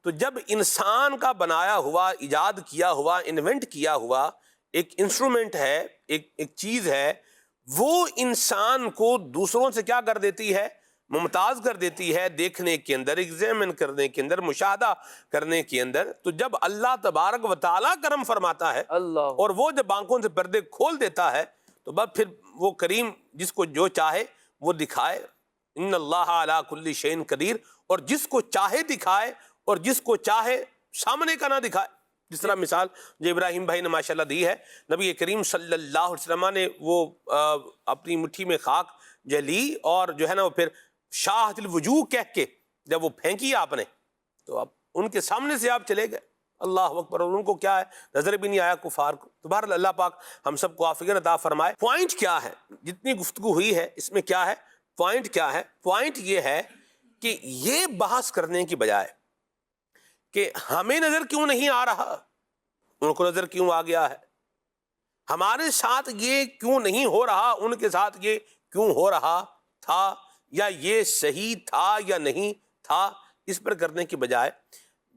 تو جب انسان کا بنایا ہوا، ایجاد کیا ہوا، انوینٹ کیا ہوا ایک انسٹرومنٹ ہے، ایک چیز ہے، وہ انسان کو دوسروں سے کیا کر دیتی ہے؟ ممتاز کر دیتی ہے دیکھنے کے اندر، ایگزامن کرنے کے اندر، مشاہدہ کرنے کے اندر. تو جب اللہ تبارک و تعالیٰ کرم فرماتا ہے اللہ. اور وہ جب آنکھوں سے پردے کھول دیتا ہے تو بس پھر وہ کریم جس کو جو چاہے وہ دکھائے. ان اللہ علی کل شیء قدیر. اور جس کو چاہے دکھائے اور جس کو چاہے سامنے کا نہ دکھائے. جس طرح مثال جو ابراہیم بھائی نے ماشاءاللہ دی ہے، نبی کریم صلی اللہ علیہ وسلم نے وہ اپنی مٹھی میں خاک جو لی اور جو ہے نا وہ پھر شاہد الوجوہ کہہ کے جب وہ پھینکی آپ نے تو اب ان کے سامنے سے آپ چلے گئے. اللہ اکبر. اور ان کو کیا ہے؟ نظر بھی نہیں آیا کفار کو. تو بہرحال اللہ پاک ہم سب کو عافیت عطا فرمائے. پوائنٹ کیا ہے؟ جتنی گفتگو ہوئی ہے اس میں کیا ہے؟ پوائنٹ کیا ہے؟ پوائنٹ یہ ہے کہ یہ بحث کرنے کی بجائے کہ ہمیں نظر کیوں نہیں آ رہا، ان کو نظر کیوں آ گیا ہے، ہمارے ساتھ یہ کیوں نہیں ہو رہا، ان کے ساتھ یہ کیوں ہو رہا تھا، یا یہ صحیح تھا یا نہیں تھا، اس پر کرنے کی بجائے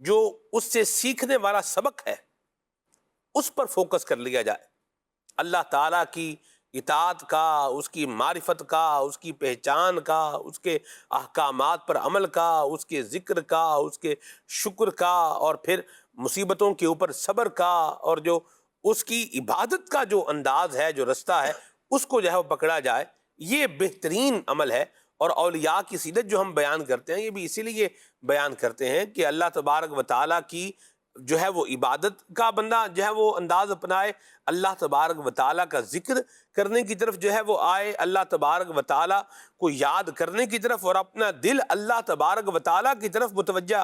جو اس سے سیکھنے والا سبق ہے اس پر فوکس کر لیا جائے. اللہ تعالیٰ کی اطاعت کا، اس کی معرفت کا، اس کی پہچان کا، اس کے احکامات پر عمل کا، اس کے ذکر کا، اس کے شکر کا، اور پھر مصیبتوں کے اوپر صبر کا، اور جو اس کی عبادت کا جو انداز ہے، جو رستہ ہے، اس کو جو ہے وہ پکڑا جائے. یہ بہترین عمل ہے. اور اولیاء کی سیرت جو ہم بیان کرتے ہیں یہ بھی اسی لیے بیان کرتے ہیں کہ اللہ تبارک و تعالیٰ کی جو ہے وہ عبادت کا بندہ جو ہے وہ انداز اپنائے، اللہ تبارک و تعالیٰ کا ذکر کرنے کی طرف جو ہے وہ آئے، اللہ تبارک و تعالیٰ کو یاد کرنے کی طرف، اور اپنا دل اللہ تبارک و تعالیٰ کی طرف متوجہ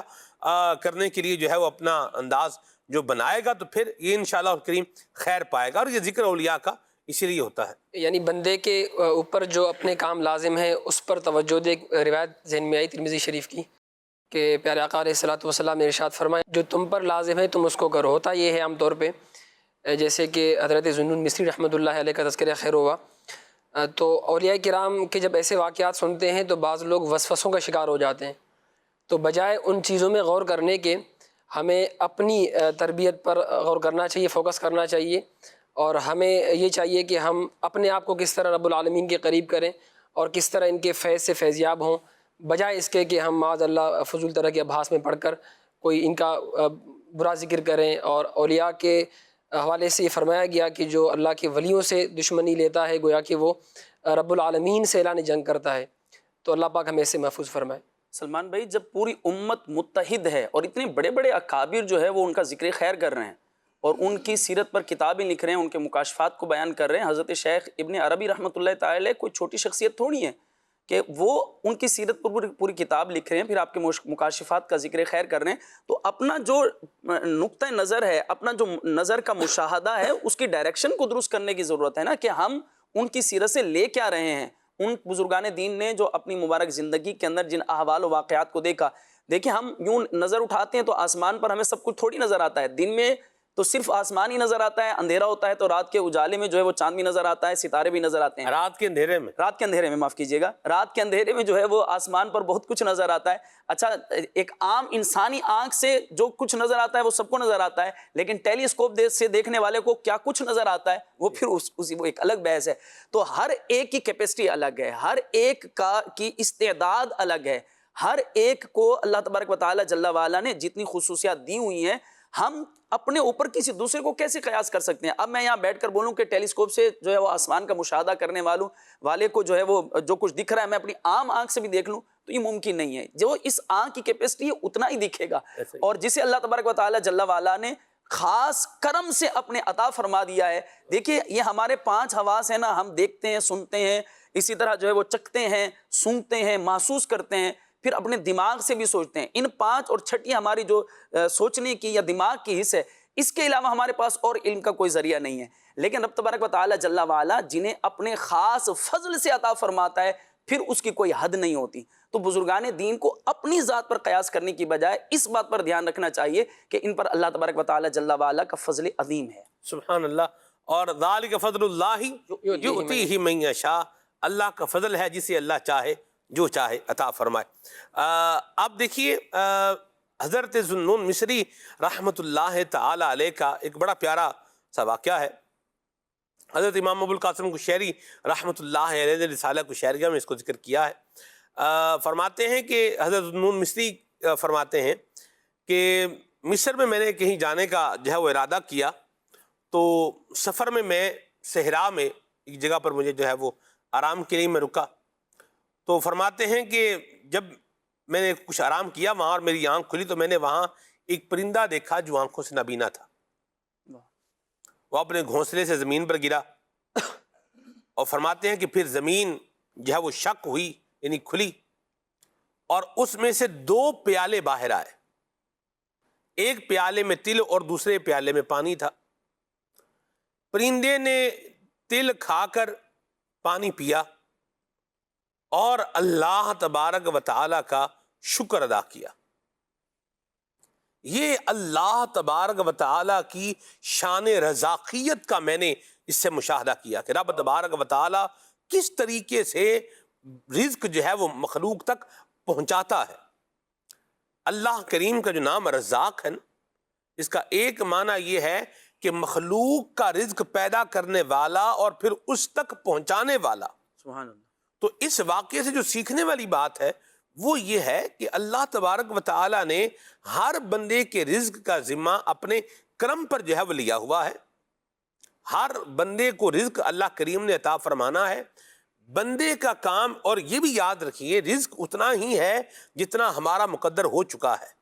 کرنے کے لیے جو ہے وہ اپنا انداز جو بنائے گا تو پھر یہ انشاءاللہ کریم خیر پائے گا. اور یہ ذکر اولیاء کا اسی لیے ہوتا ہے. یعنی بندے کے اوپر جو اپنے کام لازم ہے اس پر توجہ دے. روایت ذہن میں آئی ترمذی شریف کی کہ پیارے آقا علیہ الصلوۃ والسلام نے ارشاد فرمایا جو تم پر لازم ہے تم اس کو کرو. ہوتا یہ ہے عام طور پہ جیسے کہ حضرت ذوالنون مصری رحمۃ اللہ علیہ کا تذکرہ خیر ہوا تو اولیاء کرام کے جب ایسے واقعات سنتے ہیں تو بعض لوگ وسوسوں کا شکار ہو جاتے ہیں. تو بجائے ان چیزوں میں غور کرنے کے ہمیں اپنی تربیت پر غور کرنا چاہیے، فوکس کرنا چاہیے، اور ہمیں یہ چاہیے کہ ہم اپنے آپ کو کس طرح رب العالمین کے قریب کریں اور کس طرح ان کے فیض سے فیضیاب ہوں، بجائے اس کے کہ ہم معاذ اللہ فضول طرح کے ابحاث میں پڑھ کر کوئی ان کا برا ذکر کریں. اور اولیاء کے حوالے سے یہ فرمایا گیا کہ جو اللہ کے ولیوں سے دشمنی لیتا ہے گویا کہ وہ رب العالمین سے اعلان جنگ کرتا ہے. تو اللہ پاک ہمیں اس سے محفوظ فرمائے. سلمان بھائی جب پوری امت متحد ہے اور اتنے بڑے بڑے اکابر جو ہے وہ ان کا ذکر خیر کر رہے ہیں اور ان کی سیرت پر کتابیں لکھ رہے ہیں، ان کے مکاشفات کو بیان کر رہے ہیں، حضرت شیخ ابن عربی رحمۃ اللہ تعالی کوئی چھوٹی شخصیت تھوڑی ہے کہ وہ ان کی سیرت پر پوری کتاب لکھ رہے ہیں، پھر آپ کے مکاشفات کا ذکر خیر کر رہے ہیں. تو اپنا جو نقطہ نظر ہے، اپنا جو نظر کا مشاہدہ ہے، اس کی ڈائریکشن کو درست کرنے کی ضرورت ہے نا کہ ہم ان کی سیرت سے لے کیا رہے ہیں. ان بزرگان دین نے جو اپنی مبارک زندگی کے اندر جن احوال و واقعات کو دیکھا، دیکھیں ہم یوں نظر اٹھاتے ہیں تو آسمان پر ہمیں سب کچھ تھوڑی نظر آتا ہے. دن میں تو صرف آسمان ہی نظر آتا ہے، اندھیرا ہوتا ہے تو رات کے اجالے میں جو ہے وہ چاند بھی نظر آتا ہے، ستارے بھی نظر آتے ہیں. رات کے اندھیرے میں معاف کیجیے گا، رات کے اندھیرے میں جو ہے وہ آسمان پر بہت کچھ نظر آتا ہے. اچھا ایک عام انسانی آنکھ سے جو کچھ نظر آتا ہے وہ سب کو نظر آتا ہے، لیکن ٹیلی اسکوپ سے دیکھنے والے کو کیا کچھ نظر آتا ہے وہ پھر وہ ایک الگ بحث ہے. تو ہر ایک کی کیپیسٹی الگ ہے، ہر ایک کی استعداد الگ ہے، ہر ایک کو اللہ تبارک و تعالی جل وعلا نے جتنی خصوصیات دی ہوئی ہیں ہم اپنے اوپر کسی دوسرے کو کیسے قیاس کر سکتے ہیں؟ اب میں یہاں بیٹھ کر بولوں کہ ٹیلیسکوپ سے جو ہے وہ آسمان کا مشاہدہ کرنے والے کو جو ہے وہ جو کچھ دکھ رہا ہے میں اپنی عام آنکھ سے بھی دیکھ لوں تو یہ ممکن نہیں ہے. جو اس آنکھ کی کیپیسٹی ہے اتنا ہی دکھے گا, اور جسے اللہ تبارک و تعالی جل وعلا نے خاص کرم سے اپنے عطا فرما دیا ہے. دیکھیے یہ ہمارے 5 حواس ہیں نا, ہم دیکھتے ہیں, سنتے ہیں, اسی طرح جو ہے وہ چکھتے ہیں, سونگھتے ہیں, محسوس کرتے ہیں, پھر اپنے دماغ سے بھی سوچتے ہیں. ان 5 اور چھٹی ہماری جو سوچنے کی یا دماغ کی حص ہے, اس کے علاوہ ہمارے پاس اور علم کا کوئی ذریعہ نہیں ہے. لیکن رب تبارک و تعالی جل وعلا جنہیں اپنے خاص فضل سے عطا فرماتا ہے پھر اس کی کوئی حد نہیں ہوتی. تو بزرگان دین کو اپنی ذات پر قیاس کرنے کی بجائے اس بات پر دھیان رکھنا چاہیے کہ ان پر اللہ تبارک و تعالی جل وعلا کا فضل عظیم ہے. سبحان اللہ. اور ذالک فضل اللہ یؤتیہ من یشاء, اللہ کا فضل ہے جسے اللہ چاہے جو چاہے عطا فرمائے. آپ دیکھیے حضرت ذوالنون مصری رحمۃ اللہ تعالی علیہ کا ایک بڑا پیارا سا واقعہ ہے. حضرت امام ابو القاسم قشیری رحمۃ اللہ علیہ نے رسالہ قشیریہ میں اس کو ذکر کیا ہے. فرماتے ہیں کہ حضرت ذوالنون مصری فرماتے ہیں کہ مصر میں نے کہیں جانے کا جو ہے وہ ارادہ کیا, تو سفر میں صحرا میں ایک جگہ پر مجھے جو ہے وہ آرام کے لیے میں رکا. تو فرماتے ہیں کہ جب میں نے کچھ آرام کیا وہاں اور میری آنکھ کھلی تو میں نے وہاں ایک پرندہ دیکھا جو آنکھوں سے نابینا تھا. وہ اپنے گھونسلے سے زمین پر گرا, اور فرماتے ہیں کہ پھر زمین جو ہے وہ شق ہوئی یعنی کھلی, اور اس میں سے 2 پیالے باہر آئے. ایک پیالے میں تل اور دوسرے پیالے میں پانی تھا. پرندے نے تل کھا کر پانی پیا اور اللہ تبارک و تعالی کا شکر ادا کیا. یہ اللہ تبارک و تعالی کی شان رزاقیت کا میں نے اس سے مشاہدہ کیا کہ رب تبارک و تعالی کس طریقے سے رزق جو ہے وہ مخلوق تک پہنچاتا ہے. اللہ کریم کا جو نام رزاق ہے نا, اس کا ایک معنی یہ ہے کہ مخلوق کا رزق پیدا کرنے والا اور پھر اس تک پہنچانے والا. سبحان اللہ. تو اس واقعے سے جو سیکھنے والی بات ہے وہ یہ ہے کہ اللہ تبارک و تعالی نے ہر بندے کے رزق کا ذمہ اپنے کرم پر جو ہے وہ لیا ہوا ہے. ہر بندے کو رزق اللہ کریم نے عطا فرمانا ہے. بندے کا کام, اور یہ بھی یاد رکھیے رزق اتنا ہی ہے جتنا ہمارا مقدر ہو چکا ہے.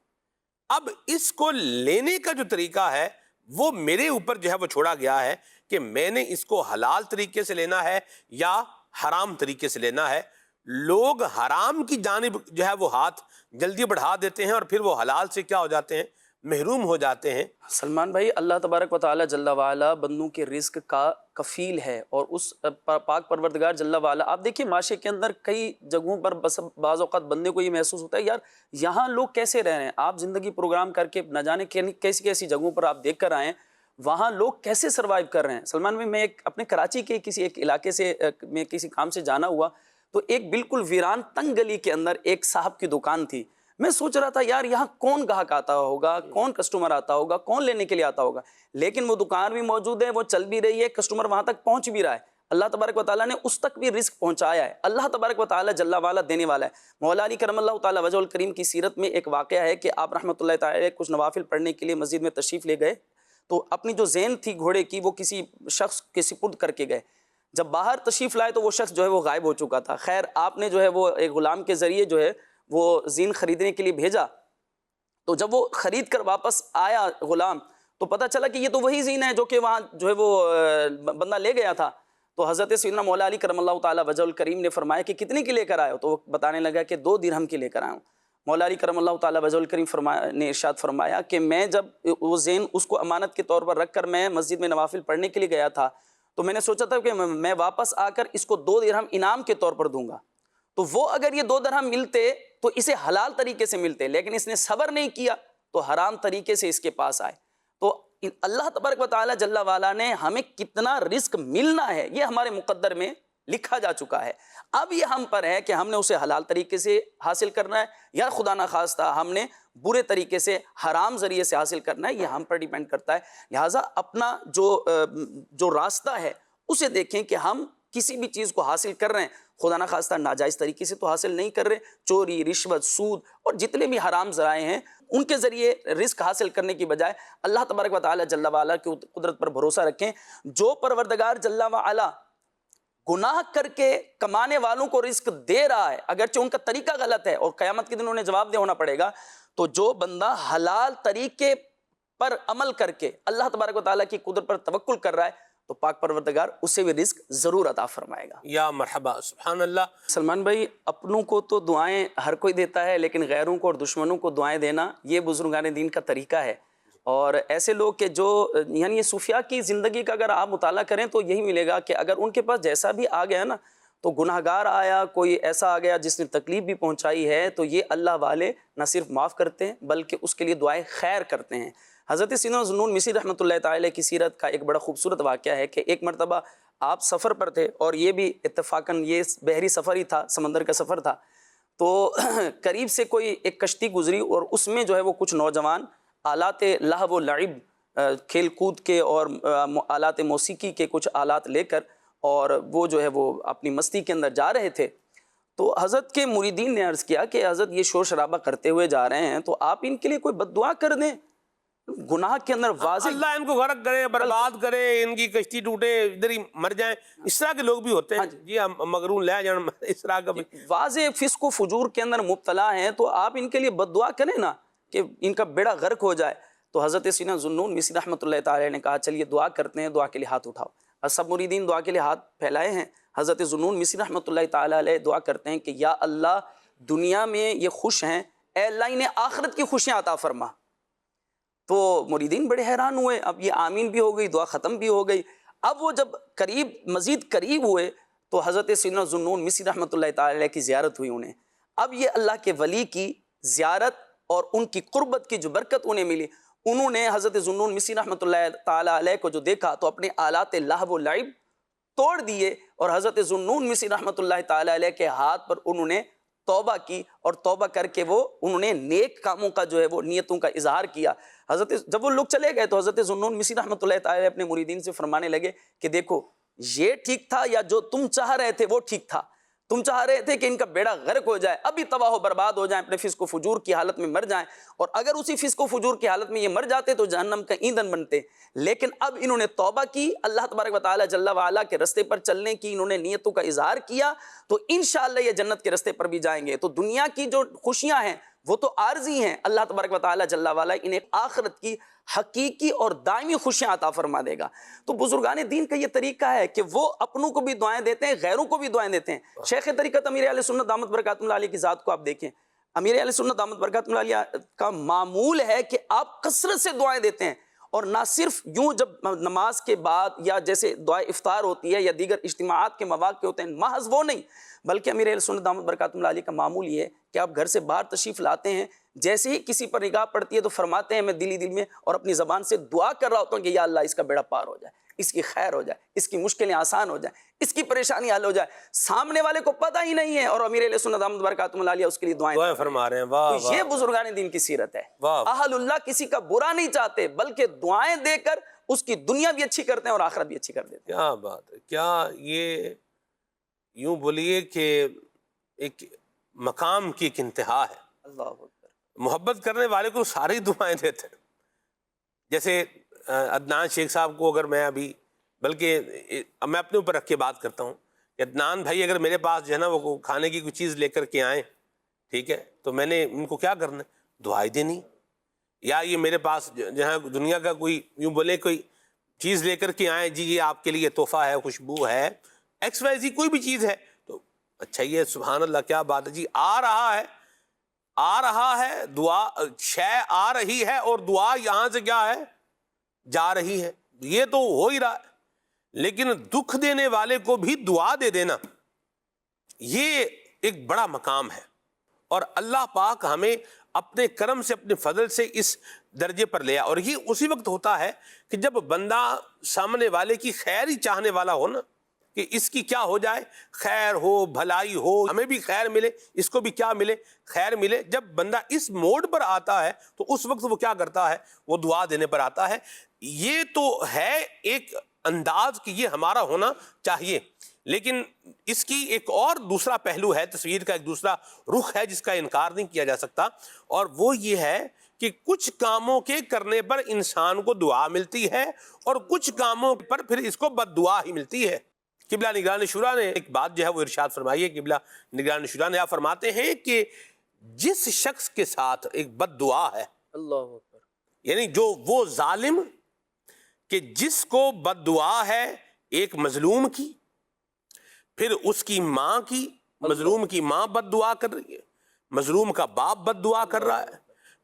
اب اس کو لینے کا جو طریقہ ہے وہ میرے اوپر جو ہے وہ چھوڑا گیا ہے کہ میں نے اس کو حلال طریقے سے لینا ہے یا حرام طریقے سے لینا ہے. لوگ حرام کی جانب جو ہے وہ ہاتھ جلدی بڑھا دیتے ہیں اور پھر وہ حلال سے کیا ہو جاتے ہیں, محروم ہو جاتے ہیں. سلمان بھائی, اللہ تبارک و تعالی جل وعلا بندوں کے رزق کا کفیل ہے, اور اس پاک پروردگار جل وعلا, آپ دیکھیں معاشرے کے اندر کئی جگہوں پر بعض اوقات بندے کو یہ محسوس ہوتا ہے یار یہاں لوگ کیسے رہ رہے ہیں. آپ زندگی پروگرام کر کے نہ جانے کیسی کیسی جگہوں پر آپ دیکھ کر آئے ہیں, وہاں لوگ کیسے سروائیو کر رہے ہیں. سلمان بھائی, میں اپنے کراچی کے کسی ایک علاقے سے میں کسی کام سے جانا ہوا, تو ایک بالکل ویران تنگ گلی کے اندر ایک صاحب کی دکان تھی. میں سوچ رہا تھا یار یہاں کون گاہک آتا ہوگا, کون کسٹمر آتا ہوگا, کون لینے کے لیے آتا ہوگا, لیکن وہ دکان بھی موجود ہے, وہ چل بھی رہی ہے, کسٹمر وہاں تک پہنچ بھی رہا ہے. اللہ تبارک و تعالیٰ نے اس تک بھی رزق پہنچایا ہے. اللہ تبارک و تعالیٰ جل وعلا دینے والا ہے. مولا علی کرم اللہ تعالیٰ وجہ الکریم کی سیرت میں ایک واقعہ ہے کہ آپ رحمۃ اللہ تعالیٰ کچھ نوافل پڑھنے کے لیے مسجد میں تشریف لے گئے, تو اپنی جو زین تھی گھوڑے کی وہ کسی شخص کے سپرد کر کے گئے. جب باہر تشریف لائے تو وہ شخص جو ہے وہ غائب ہو چکا تھا. خیر آپ نے جو ہے وہ ایک غلام کے ذریعے جو ہے وہ زین خریدنے کے لیے بھیجا, تو جب وہ خرید کر واپس آیا غلام, تو پتہ چلا کہ یہ تو وہی زین ہے جو کہ وہاں جو ہے وہ بندہ لے گیا تھا. تو حضرت سیدنا مولا علی کرم اللہ تعالیٰ وجہ الکریم نے فرمایا کہ کتنے کی لے کر آئے ہو, تو وہ بتانے لگا کہ 2 درہم کی لے کر آیا ہوں. مولا علی کرم اللہ تعالیٰ وجہ الکریم نے ارشاد فرمایا کہ میں جب وہ زین اس کو امانت کے طور پر رکھ کر میں مسجد میں نوافل پڑھنے کے لیے گیا تھا, تو میں نے سوچا تھا کہ میں واپس آ کر اس کو 2 درہم انعام کے طور پر دوں گا. تو وہ اگر یہ 2 درہم ملتے تو اسے حلال طریقے سے ملتے, لیکن اس نے صبر نہیں کیا تو حرام طریقے سے اس کے پاس آئے. تو اللہ تبارک و تعالی جل وعلا نے ہمیں کتنا رزق ملنا ہے یہ ہمارے مقدر میں لکھا جا چکا ہے. اب یہ ہم پر ہے کہ ہم نے اسے حلال طریقے سے حاصل کرنا ہے یا خدا نخواستہ ہم نے برے طریقے سے حرام ذریعے سے حاصل کرنا ہے, یہ ہم پر ڈیپینڈ کرتا ہے. لہٰذا اپنا جو راستہ ہے اسے دیکھیں کہ ہم کسی بھی چیز کو حاصل کر رہے ہیں خدا نخواستہ ناجائز طریقے سے تو حاصل نہیں کر رہے. چوری, رشوت, سود اور جتنے بھی حرام ذرائع ہیں ان کے ذریعے رزق حاصل کرنے کی بجائے اللہ تبارک و تعالی جل وعلا کی قدرت پر بھروسہ رکھیں. جو پروردگار جل وعلا گناہ کر کے کمانے والوں کو رزق دے رہا ہے، اگرچہ ان کا طریقہ غلط ہے اور قیامت کے دن انہیں جواب دہ ہونا پڑے گا، تو جو بندہ حلال طریقے پر عمل کر کے اللہ تبارک و تعالیٰ کی قدرت پر توکل کر رہا ہے تو پاک پروردگار اسے بھی رزق ضرور عطا فرمائے گا. یا مرحبا، سبحان اللہ. سلمان بھائی، اپنوں کو تو دعائیں ہر کوئی دیتا ہے، لیکن غیروں کو اور دشمنوں کو دعائیں دینا یہ بزرگان دین کا طریقہ ہے. اور ایسے لوگ کہ جو یعنی یہ صوفیاء کی زندگی کا اگر آپ مطالعہ کریں تو یہی ملے گا کہ اگر ان کے پاس جیسا بھی آ گیا نا، تو گناہ گار آیا، کوئی ایسا آ گیا جس نے تکلیف بھی پہنچائی ہے، تو یہ اللہ والے نہ صرف معاف کرتے ہیں بلکہ اس کے لیے دعائیں خیر کرتے ہیں. حضرت سیدنا ذوالنون مصری رحمۃ اللہ تعالی کی سیرت کا ایک بڑا خوبصورت واقعہ ہے کہ ایک مرتبہ آپ سفر پر تھے، اور یہ بھی اتفاقاً یہ بحری سفر ہی تھا، سمندر کا سفر تھا. تو قریب سے کوئی ایک کشتی گزری اور اس میں جو ہے وہ کچھ نوجوان آلات لہو و لعب، کھیل کود کے اور آلات موسیقی کے کچھ آلات لے کر اور وہ جو ہے وہ اپنی مستی کے اندر جا رہے تھے. تو حضرت کے مریدین نے عرض کیا کہ حضرت یہ شور شرابہ کرتے ہوئے جا رہے ہیں، تو آپ ان کے لیے کوئی بد دعا کر دیں، گناہ کے اندر واضح اللہ ان کو غرق کرے، برباد کرے، ان کی کشتی ٹوٹے، ادھر ہی مر جائیں. اس طرح کے لوگ بھی ہوتے ہیں جی، ہم مغرون لے جائیں، اس طرح کا بھی واضح فسق و فجور کے اندر مبتلا ہیں، تو آپ ان کے لیے بد دعا کریں نا کہ ان کا بیڑا غرق ہو جائے. تو حضرت سیدنا ذوالنون مصری رحمۃ اللہ تعالی نے کہا چلیے دعا کرتے ہیں، دعا کے لیے ہاتھ اٹھاؤ. اور سب مریدین دعا کے لیے ہاتھ پھیلائے ہیں. حضرت ذوالنون مصری رحمۃ اللہ تعالی علیہ دعا کرتے ہیں کہ یا اللہ، دنیا میں یہ خوش ہیں، اے اللہ انہیں آخرت کی خوشیاں عطا فرما. تو مریدین بڑے حیران ہوئے. اب یہ آمین بھی ہو گئی، دعا ختم بھی ہو گئی. اب وہ جب مزید قریب ہوئے تو حضرت سیدنا ذوالنون مصری رحمۃ اللہ تعالی علیہ کی زیارت ہوئی انہیں. اب یہ اللہ کے ولی کی زیارت اور ان کی قربت کی جو برکت انہیں ملی، انہوں نے حضرت ذوالنون مصری رحمۃ اللہ تعالی علیہ کو جو دیکھا تو اپنے آلات لہو و لعب توڑ دیے، اور حضرت ذوالنون مصری رحمۃ اللہ تعالی علیہ کے ہاتھ پر انہوں نے توبہ کی، اور توبہ کر کے انہوں نے نیک کاموں کا جو ہے وہ نیتوں کا اظہار کیا. جب وہ لوگ چلے گئے تو حضرت ذوالنون مصری رحمۃ اللہ تعالی اپنے مریدین سے فرمانے لگے کہ دیکھو یہ ٹھیک تھا، یا جو تم چاہ رہے تھے وہ ٹھیک تھا. تم چاہ رہے تھے کہ ان کا بیڑا غرق ہو جائے، ابھی تباہ و برباد ہو جائیں، اپنے فسق و فجور کی حالت میں مر جائیں، اور اگر اسی فسق و فجور کی حالت میں یہ مر جاتے تو جہنم کا ایندھن بنتے. لیکن اب انہوں نے توبہ کی، اللہ تبارک و تعالی جل وعلا کے رستے پر چلنے کی انہوں نے نیتوں کا اظہار کیا، تو انشاءاللہ یہ جنت کے رستے پر بھی جائیں گے. تو دنیا کی جو خوشیاں ہیں وہ تو عارضی ہیں، اللہ تبارک و تعالی جل وعلا انہیں آخرت کی حقیقی اور دائمی خوشیاں عطا فرما دے گا. تو بزرگان دین کا یہ طریقہ ہے کہ وہ اپنوں کو بھی دعائیں دیتے ہیں، غیروں کو بھی دعائیں دیتے ہیں. شیخ طریقت امیر اہل سنت دامت برکاتہ اللہ علیہ کی ذات کو آپ دیکھیں. امیر اہل سنت دامت برکاتہ اللہ علیہ کا معمول ہے کہ آپ کثرت سے دعائیں دیتے ہیں، اور نہ صرف یوں جب نماز کے بعد یا جیسے دعائے افطار ہوتی ہے یا دیگر اجتماعات کے مواقع ہوتے ہیں، محض وہ نہیں، بلکہ امیر اہل سنت دامت برکاتہ اللہ علیہ کا معمول یہ ہے کہ آپ گھر سے باہر تشریف لاتے ہیں، جیسے ہی کسی پر نگاہ پڑتی ہے تو فرماتے ہیں میں دل میں اور اپنی زبان سے دعا کر رہا ہوتا ہوں کہ یا اللہ اس کا بیڑا پار ہو جائے، اس کی خیر ہو جائے، اس کی مشکلیں آسان ہو جائیں، اس کی پریشانی حل ہو جائے. سامنے والے کو پتہ ہی نہیں ہے اور امیر اہل سنت دامت برکاتہ اللہ علیہ اس کے لیے دعائیں فرما رہے ہیں. تو یہ بزرگان دین کی سیرت ہے. اہل اللہ کسی کا برا نہیں چاہتے بلکہ دعائیں دے کر اس کی دنیا بھی اچھی کرتے ہیں اور آخرت بھی اچھی کر دیتے ہیں. کیا بات ہے! کیا یہ یوں بولیے کہ ایک مقام کی ایک انتہا ہے. اللہ اکبر. محبت کرنے والے کو ساری دعائیں دیتے ہیں. جیسے عدنان شیخ صاحب کو اگر میں ابھی، بلکہ میں اپنے اوپر رکھ کے بات کرتا ہوں کہ عدنان بھائی اگر میرے پاس جو ہے نا وہ کھانے کی کوئی چیز لے کر کے آئیں، ٹھیک ہے، تو میں نے ان کو کیا کرنا ہے؟ دعائیں دینی. یا یہ میرے پاس جہاں دنیا کا کوئی یوں بولے کوئی چیز لے کر کے آئیں، جی یہ آپ کے لیے تحفہ ہے، خوشبو ہے، ایکس وائی زی کوئی بھی چیز ہے، تو اچھا یہ سبحان اللہ کیا بات ہے جی، آ رہا ہے دعا، شے آ رہی ہے اور دعا یہاں سے کیا ہے؟ جا رہی ہے. یہ تو ہو ہی رہا ہے. لیکن دکھ دینے والے کو بھی دعا دے دینا یہ ایک بڑا مقام ہے، اور اللہ پاک ہمیں اپنے کرم سے، اپنے فضل سے اس درجے پر لیا. اور یہ اسی وقت ہوتا ہے کہ جب بندہ سامنے والے کی خیر ہی چاہنے والا ہو نا، کہ اس کی کیا ہو جائے، خیر ہو، بھلائی ہو، ہمیں بھی خیر ملے، اس کو بھی کیا ملے، خیر ملے. جب بندہ اس موڈ پر آتا ہے تو اس وقت وہ کیا کرتا ہے؟ وہ دعا دینے پر آتا ہے. یہ تو ہے ایک انداز کہ یہ ہمارا ہونا چاہیے. لیکن اس کی ایک اور دوسرا پہلو ہے، تصویر کا ایک دوسرا رخ ہے جس کا انکار نہیں کیا جا سکتا، اور وہ یہ ہے کہ کچھ کاموں کے کرنے پر انسان کو دعا ملتی ہے اور کچھ کاموں پر پھر اس کو بد دعا ہی ملتی ہے۔ قبلہ نگران شورا نے ایک بات جو ہے وہ ارشاد فرمائی ہے، قبلہ نگران شورا نے آپ فرماتے ہیں کہ جس شخص کے ساتھ ایک بد دعا ہے، اللہ اکبر، یعنی جو وہ ظالم کہ جس کو بد دعا ہے ایک مظلوم کی، پھر اس کی ماں کی، مظلوم کی ماں بد دعا کر رہی ہے، مظلوم کا باپ بد دعا کر رہا ہے،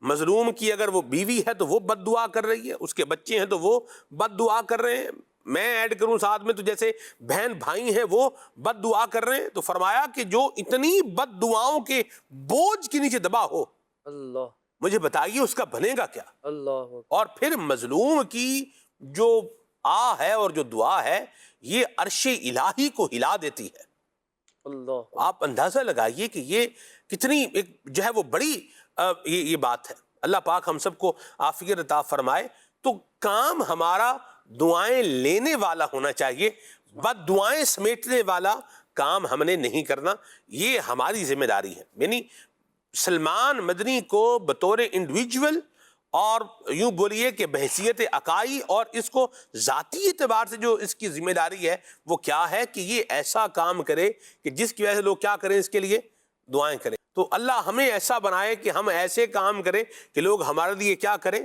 مظلوم کی اگر وہ بیوی ہے تو وہ بد دعا کر رہی ہے، اس کے بچے ہیں تو وہ بد دعا کر رہے ہیں، میں ایڈ کروں ساتھ میں تو جیسے بہن بھائی ہیں وہ بد دعا کر رہے ہیں۔ تو فرمایا کہ جو اتنی بد دعاؤں کے بوجھ کے نیچے دبا ہو، اللہ مجھے بتائیے اس کا بنے گا کیا؟ اللہ اکبر، اور پھر مظلوم کی جو ہے اور جو دعا ہے یہ عرش الہی کو ہلا دیتی ہے۔ اللہ آپ اندازہ لگائیے کہ یہ کتنی ایک جو ہے وہ بڑی یہ بات ہے۔ اللہ پاک ہم سب کو عافیت عطا فرمائے۔ تو کام ہمارا دعائیں لینے والا ہونا چاہیے، بد دعائیں سمیٹنے والا کام ہم نے نہیں کرنا، یہ ہماری ذمہ داری ہے۔ یعنی سلمان مدنی کو بطور انڈیویجول اور یوں بولیے کہ بحیثیت اکائی اور اس کو ذاتی اعتبار سے جو اس کی ذمہ داری ہے وہ کیا ہے کہ یہ ایسا کام کرے کہ جس کی وجہ سے لوگ کیا کریں، اس کے لیے دعائیں کریں۔ تو اللہ ہمیں ایسا بنائے کہ ہم ایسے کام کریں کہ لوگ ہمارے لیے کیا کریں،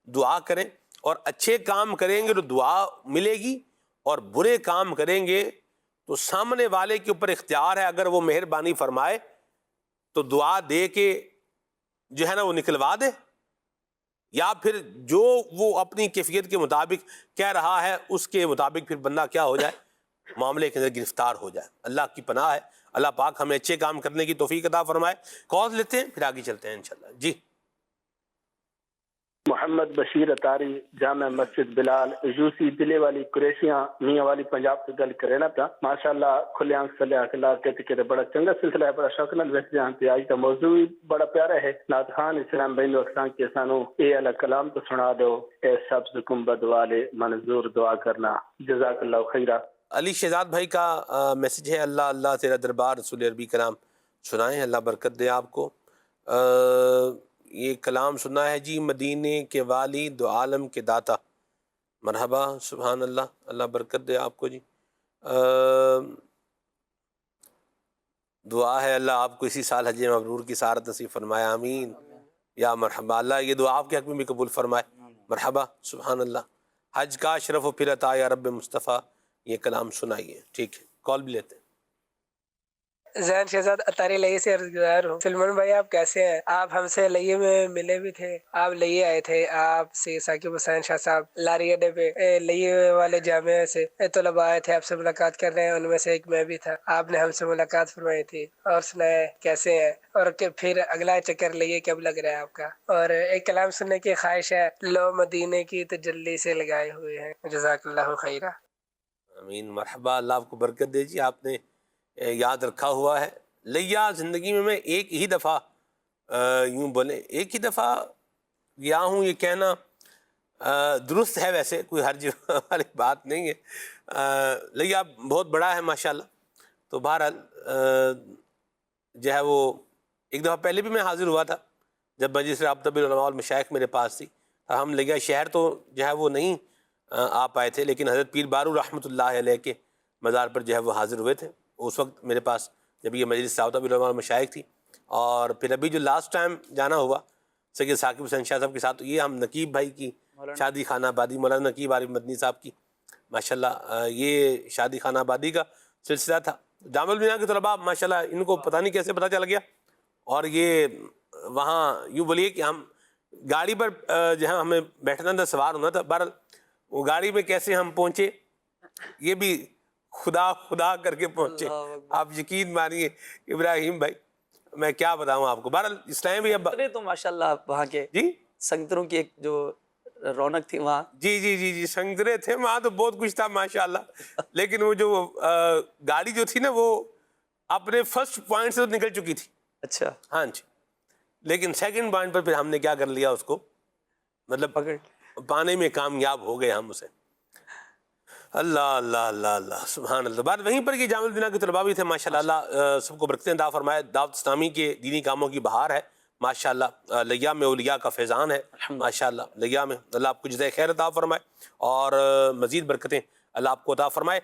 دعا کریں، اور اچھے کام کریں گے تو دعا ملے گی، اور برے کام کریں گے تو سامنے والے کے اوپر اختیار ہے، اگر وہ مہربانی فرمائے تو دعا دے کے جو ہے نا وہ نکلوا دے، یا پھر جو وہ اپنی کیفیت کے مطابق کہہ رہا ہے اس کے مطابق پھر بندہ کیا ہو جائے، معاملے کے اندر گرفتار ہو جائے۔ اللہ کی پناہ ہے، اللہ پاک ہمیں اچھے کام کرنے کی توفیق عطا فرمائے۔ کال لیتے ہیں پھر آگے چلتے ہیں انشاءاللہ۔ جی محمد بشیر اتاری، جامع مسجد بلال، یوسی دلے والی قریشیاں میاں والی پنجاب سے گل کرے نا پیا ماشاءاللہ کھلے آنکھ صلی اللہ کہتے کہ بڑا چنگا سلسلہ ہے، بڑا شوق نال ویسے جان تے آج کا موضوع بھی بڑا پیارا ہے۔ نعت خان اسلام بین اکسان کے سانو اے اللہ کلام تو سنا دو، اے سبز گنبد والے منظور دعا کرنا، جزاک اللہ خیرہ۔ علی شہزاد بھائی کا میسج ہے، اللہ اللہ تیرا دربار رسول عربی کلام سنائیں، اللہ برکت دے آپ کو۔ یہ کلام سنا ہے جی، مدینے کے والی دو عالم کے داتا، مرحبا، سبحان اللہ، اللہ برکت دے آپ کو جی۔ دعا ہے اللہ آپ کو اسی سال حج مبرور کی سعادت نصیب فرمائے، آمین یا مرحبا۔ اللہ یہ دعا آپ کے حق میں بھی قبول فرمائے، مرحبا، سبحان اللہ۔ حج کا شرف و پھر عطا یا رب مصطفیٰ، یہ کلام سنائیے۔ ٹھیک ہے، کال بھی لیتے ہیں۔ زین شہزاد اتاری لئیے سے عرض گزار ہوں۔ سلمان بھائی آپ کیسے ہیں؟ آپ ہم سے لئیے میں ملے بھی تھے، آپ لئیے آئے تھے، آپ سے ثاقب حسین شاہ صاحب لاری اڈے پہ لئیے والے جامعہ سے طلباء آئے تھے، آپ سے ملاقات کر رہے ہیں، ان میں سے ایک میں بھی تھا۔ آپ نے ہم سے ملاقات فرمائی تھی اور سنائے کیسے ہیں، اور پھر اگلا چکر لئیے کب لگ رہا ہے آپ کا، اور ایک کلام سننے کی خواہش ہے، لو مدینے کی تجلی سے لگائے ہوئے ہیں، جزاک اللہ خیرہ۔ امین، مرحبا، اللہ آپ کو برکت دے جی، آپ نے یاد رکھا ہوا ہے۔ لیا زندگی میں ایک ہی دفعہ یوں بولیں ایک ہی دفعہ گیا ہوں، یہ کہنا درست ہے، ویسے کوئی حرج والی بات نہیں ہے۔ لیا بہت بڑا ہے ماشاءاللہ، تو بہرحال جو ہے وہ ایک دفعہ پہلے بھی میں حاضر ہوا تھا جب مجلس رابطہ بالعلماء والمشائخ میرے پاس تھی۔ ہم لیا شہر تو جو ہے وہ نہیں آ پائے تھے، لیکن حضرت پیر بارو رحمۃ اللہ علیہ کے مزار پر جو ہے وہ حاضر ہوئے تھے اس وقت میرے پاس، جب یہ مجلس رابطہ بالعلماء والمشائخ تھی۔ اور پھر ابھی جو لاسٹ ٹائم جانا ہوا سید ثاقب حسین شاہ صاحب کے ساتھ، یہ ہم نقیب بھائی کی شادی خانہ آبادی، مولانا نقیب عارف مدنی صاحب کی ماشاءاللہ یہ شادی خانہ آبادی کا سلسلہ تھا۔ جامع المیاں کے طلباء ماشاءاللہ ان کو پتہ نہیں کیسے پتہ چل گیا، اور یہ وہاں یوں بولیے کہ ہم گاڑی پر جو ہے ہمیں بیٹھنا تھا، سوار ہونا تھا، بہرحال وہ گاڑی میں کیسے ہم پہنچے یہ بھی خدا خدا کر کے پہنچے، آپ یقین مانیے ابراہیم بھائی، میں کیا بتاؤں آپ کو۔ بہرحال اسلام بھی اب تو ماشاءاللہ وہاں کے جی سنگتروں کی ایک جو رونق تھی وہاں، جی جی جی جی سنگترے تھے وہاں، تو بہت کچھ تھا ماشاءاللہ، لیکن وہ جو گاڑی جو تھی نا وہ اپنے فرسٹ پوائنٹ سے نکل چکی تھی۔ اچھا، ہاں جی، لیکن سیکنڈ پوائنٹ پر پھر ہم نے کیا کر لیا، اس کو مطلب پکڑ پانے میں کامیاب ہو گئے ہم اسے۔ اللہ اللہ اللہ اللہ سبحان اللہ. بعد وہیں پر یہ جامع البنا کے طلباء بھی تھے ماشاءاللہ. اللہ سب کو برکتیں عطا فرمائے. دعوت اسلامی کے دینی کاموں کی بہار ہے ماشاءاللہ. لیا میں اولیاء کا فیضان ہے ماشاءاللہ. لیا میں اللہ آپ کو جزائے خیر عطا فرمائے اور مزید برکتیں اللہ آپ کو عطا فرمائے.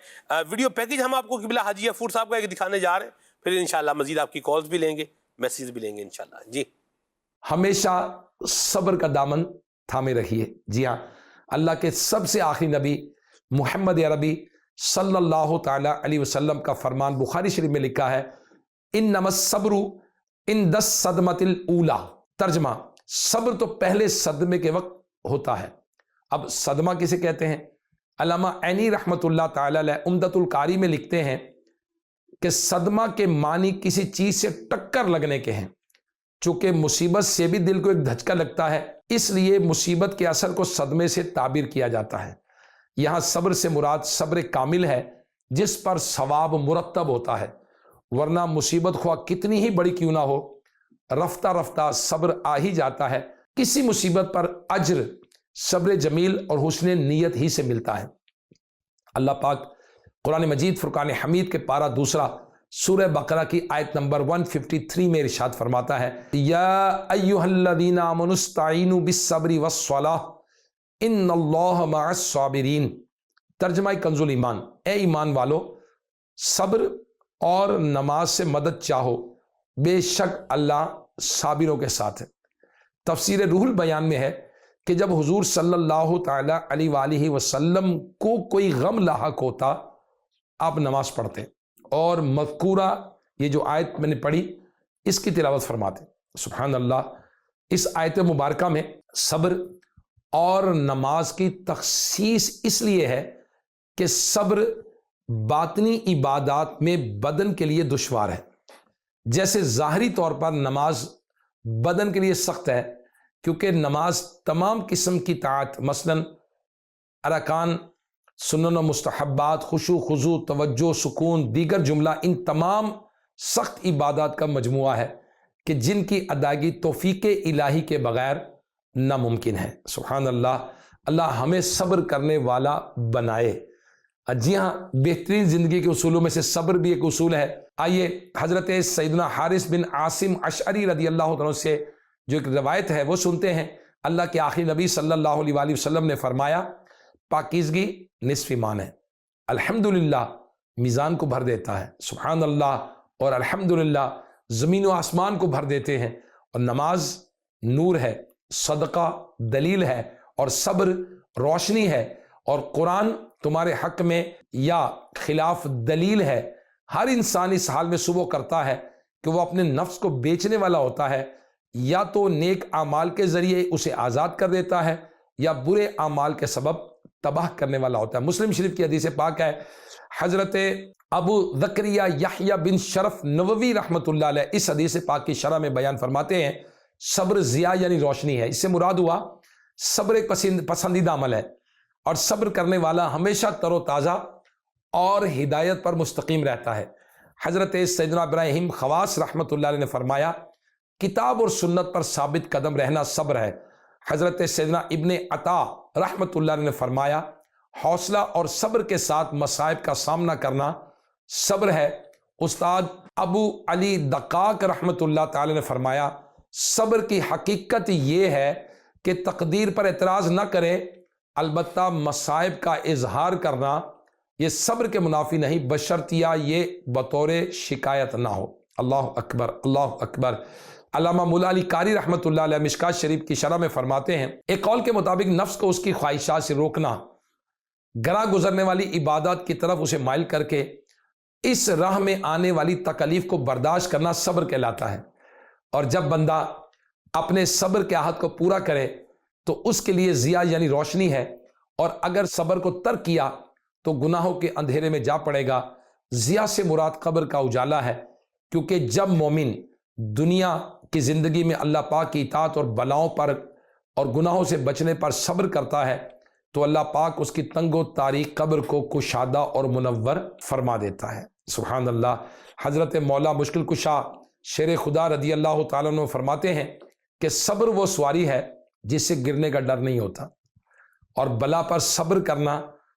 ویڈیو پیکج ہم آپ کو قبلہ حاجی غفور صاحب کا ایک دکھانے جا رہے ہیں. پھر انشاءاللہ مزید آپ کی کالز بھی لیں گے, میسیج بھی لیں گے انشاءاللہ. جی ہمیشہ صبر کا دامن تھامے رہیے. جی ہاں, اللہ کے سب سے آخری نبی محمد عربی صلی اللہ تعالی علیہ وسلم کا فرمان بخاری شریف میں لکھا ہے, انما الصبر عند الصدمۃ الاولی. ترجمہ, صبر تو پہلے صدمے کے وقت ہوتا ہے. اب صدمہ کسے کہتے ہیں؟ علامہ عینی رحمۃ اللہ تعالی علیہ عمدۃ القاری میں لکھتے ہیں کہ صدمہ کے معنی کسی چیز سے ٹکر لگنے کے ہیں. چونکہ مصیبت سے بھی دل کو ایک دھچکا لگتا ہے, اس لیے مصیبت کے اثر کو صدمے سے تعبیر کیا جاتا ہے. یہاں صبر سے مراد صبر کامل ہے جس پر ثواب مرتب ہوتا ہے, ورنہ مصیبت خواہ کتنی ہی بڑی کیوں نہ ہو, رفتہ رفتہ صبر آ ہی جاتا ہے. کسی مصیبت پر اجر صبر جمیل اور حسن نیت ہی سے ملتا ہے. اللہ پاک قرآن مجید فرقان حمید کے پارہ 2 سورہ بقرہ کی آیت نمبر 153 میں ارشاد فرماتا ہے, یا ایھا الذین آمنوا استعینوا بالصبر والصلاۃ ان اللہ مع الصابرین. ترجمہ کنز الایمان, اے ایمان والو صبر اور نماز سے مدد چاہو, بے شک اللہ صابروں کے ساتھ ہے. تفسیر روح البیان میں ہے کہ جب حضور صلی اللہ تعالی علیہ وآلہ وسلم کو کوئی غم لاحق ہوتا آپ نماز پڑھتے اور مذکورہ یہ جو آیت میں نے پڑھی اس کی تلاوت فرماتے. سبحان اللہ. اس آیت مبارکہ میں صبر اور نماز کی تخصیص اس لیے ہے کہ صبر باطنی عبادات میں بدن کے لیے دشوار ہے. جیسے ظاہری طور پر نماز بدن کے لیے سخت ہے کیونکہ نماز تمام قسم کی طاعت مثلاً ارکان, سنن و مستحبات, خشوع خضوع, توجہ, سکون, دیگر جملہ, ان تمام سخت عبادات کا مجموعہ ہے کہ جن کی ادائیگی توفیق الہی کے بغیر ناممکن ہے. سبحان اللہ. اللہ ہمیں صبر کرنے والا بنائے. جی ہاں, بہترین زندگی کے اصولوں میں سے صبر بھی ایک اصول ہے. آئیے حضرت سیدنا حارث بن عاصم اشعری رضی اللہ عنہ سے جو ایک روایت ہے وہ سنتے ہیں. اللہ کے آخری نبی صلی اللہ علیہ وآلہ وسلم نے فرمایا, پاکیزگی نصف ایمان ہے. الحمدللہ میزان کو بھر دیتا ہے. سبحان اللہ. اور الحمدللہ زمین و آسمان کو بھر دیتے ہیں. اور نماز نور ہے, صدقہ دلیل ہے, اور صبر روشنی ہے, اور قرآن تمہارے حق میں یا خلاف دلیل ہے. ہر انسان اس حال میں صبح کرتا ہے کہ وہ اپنے نفس کو بیچنے والا ہوتا ہے, یا تو نیک اعمال کے ذریعے اسے آزاد کر دیتا ہے یا برے اعمال کے سبب تباہ کرنے والا ہوتا ہے. مسلم شریف کی حدیث پاک ہے, حضرت ابو زکریا یحییٰ بن شرف نووی رحمۃ اللہ علیہ اس حدیث پاک کی شرح میں بیان فرماتے ہیں, صبر ضیاء یعنی روشنی ہے. اس سے مراد ہوا صبر ایک پسندیدہ عمل ہے, اور صبر کرنے والا ہمیشہ تر و تازہ اور ہدایت پر مستقیم رہتا ہے. حضرت سیدنا ابراہیم خواص رحمۃ اللہ علیہ نے فرمایا, کتاب اور سنت پر ثابت قدم رہنا صبر ہے. حضرت سیدنا ابن عطا رحمۃ اللہ علیہ نے فرمایا, حوصلہ اور صبر کے ساتھ مصائب کا سامنا کرنا صبر ہے. استاد ابو علی دقاق رحمۃ اللہ تعالی نے فرمایا, صبر کی حقیقت یہ ہے کہ تقدیر پر اعتراض نہ کرے, البتہ مصائب کا اظہار کرنا یہ صبر کے منافی نہیں, بشرطیہ یہ بطور شکایت نہ ہو. اللہ اکبر, اللہ اکبر. علامہ مولا علی قاری رحمۃ اللہ علیہ مشکات شریف کی شرح میں فرماتے ہیں, ایک قول کے مطابق نفس کو اس کی خواہشات سے روکنا, گراں گزرنے والی عبادات کی طرف اسے مائل کر کے اس راہ میں آنے والی تکلیف کو برداشت کرنا صبر کہلاتا ہے. اور جب بندہ اپنے صبر کے عہد کو پورا کرے تو اس کے لیے ضیاء یعنی روشنی ہے, اور اگر صبر کو ترک کیا تو گناہوں کے اندھیرے میں جا پڑے گا. ضیاء سے مراد قبر کا اجالا ہے, کیونکہ جب مومن دنیا کی زندگی میں اللہ پاک کی اطاعت اور بلاؤں پر اور گناہوں سے بچنے پر صبر کرتا ہے تو اللہ پاک اس کی تنگ و تاریک قبر کو کشادہ اور منور فرما دیتا ہے. سبحان اللہ. حضرت مولا مشکل کشا شیر خدا رضی اللہ تعالیٰ عنہ فرماتے ہیں کہ صبر وہ سواری ہے جس سے گرنے کا ڈر نہیں ہوتا, اور بلا پر صبر کرنا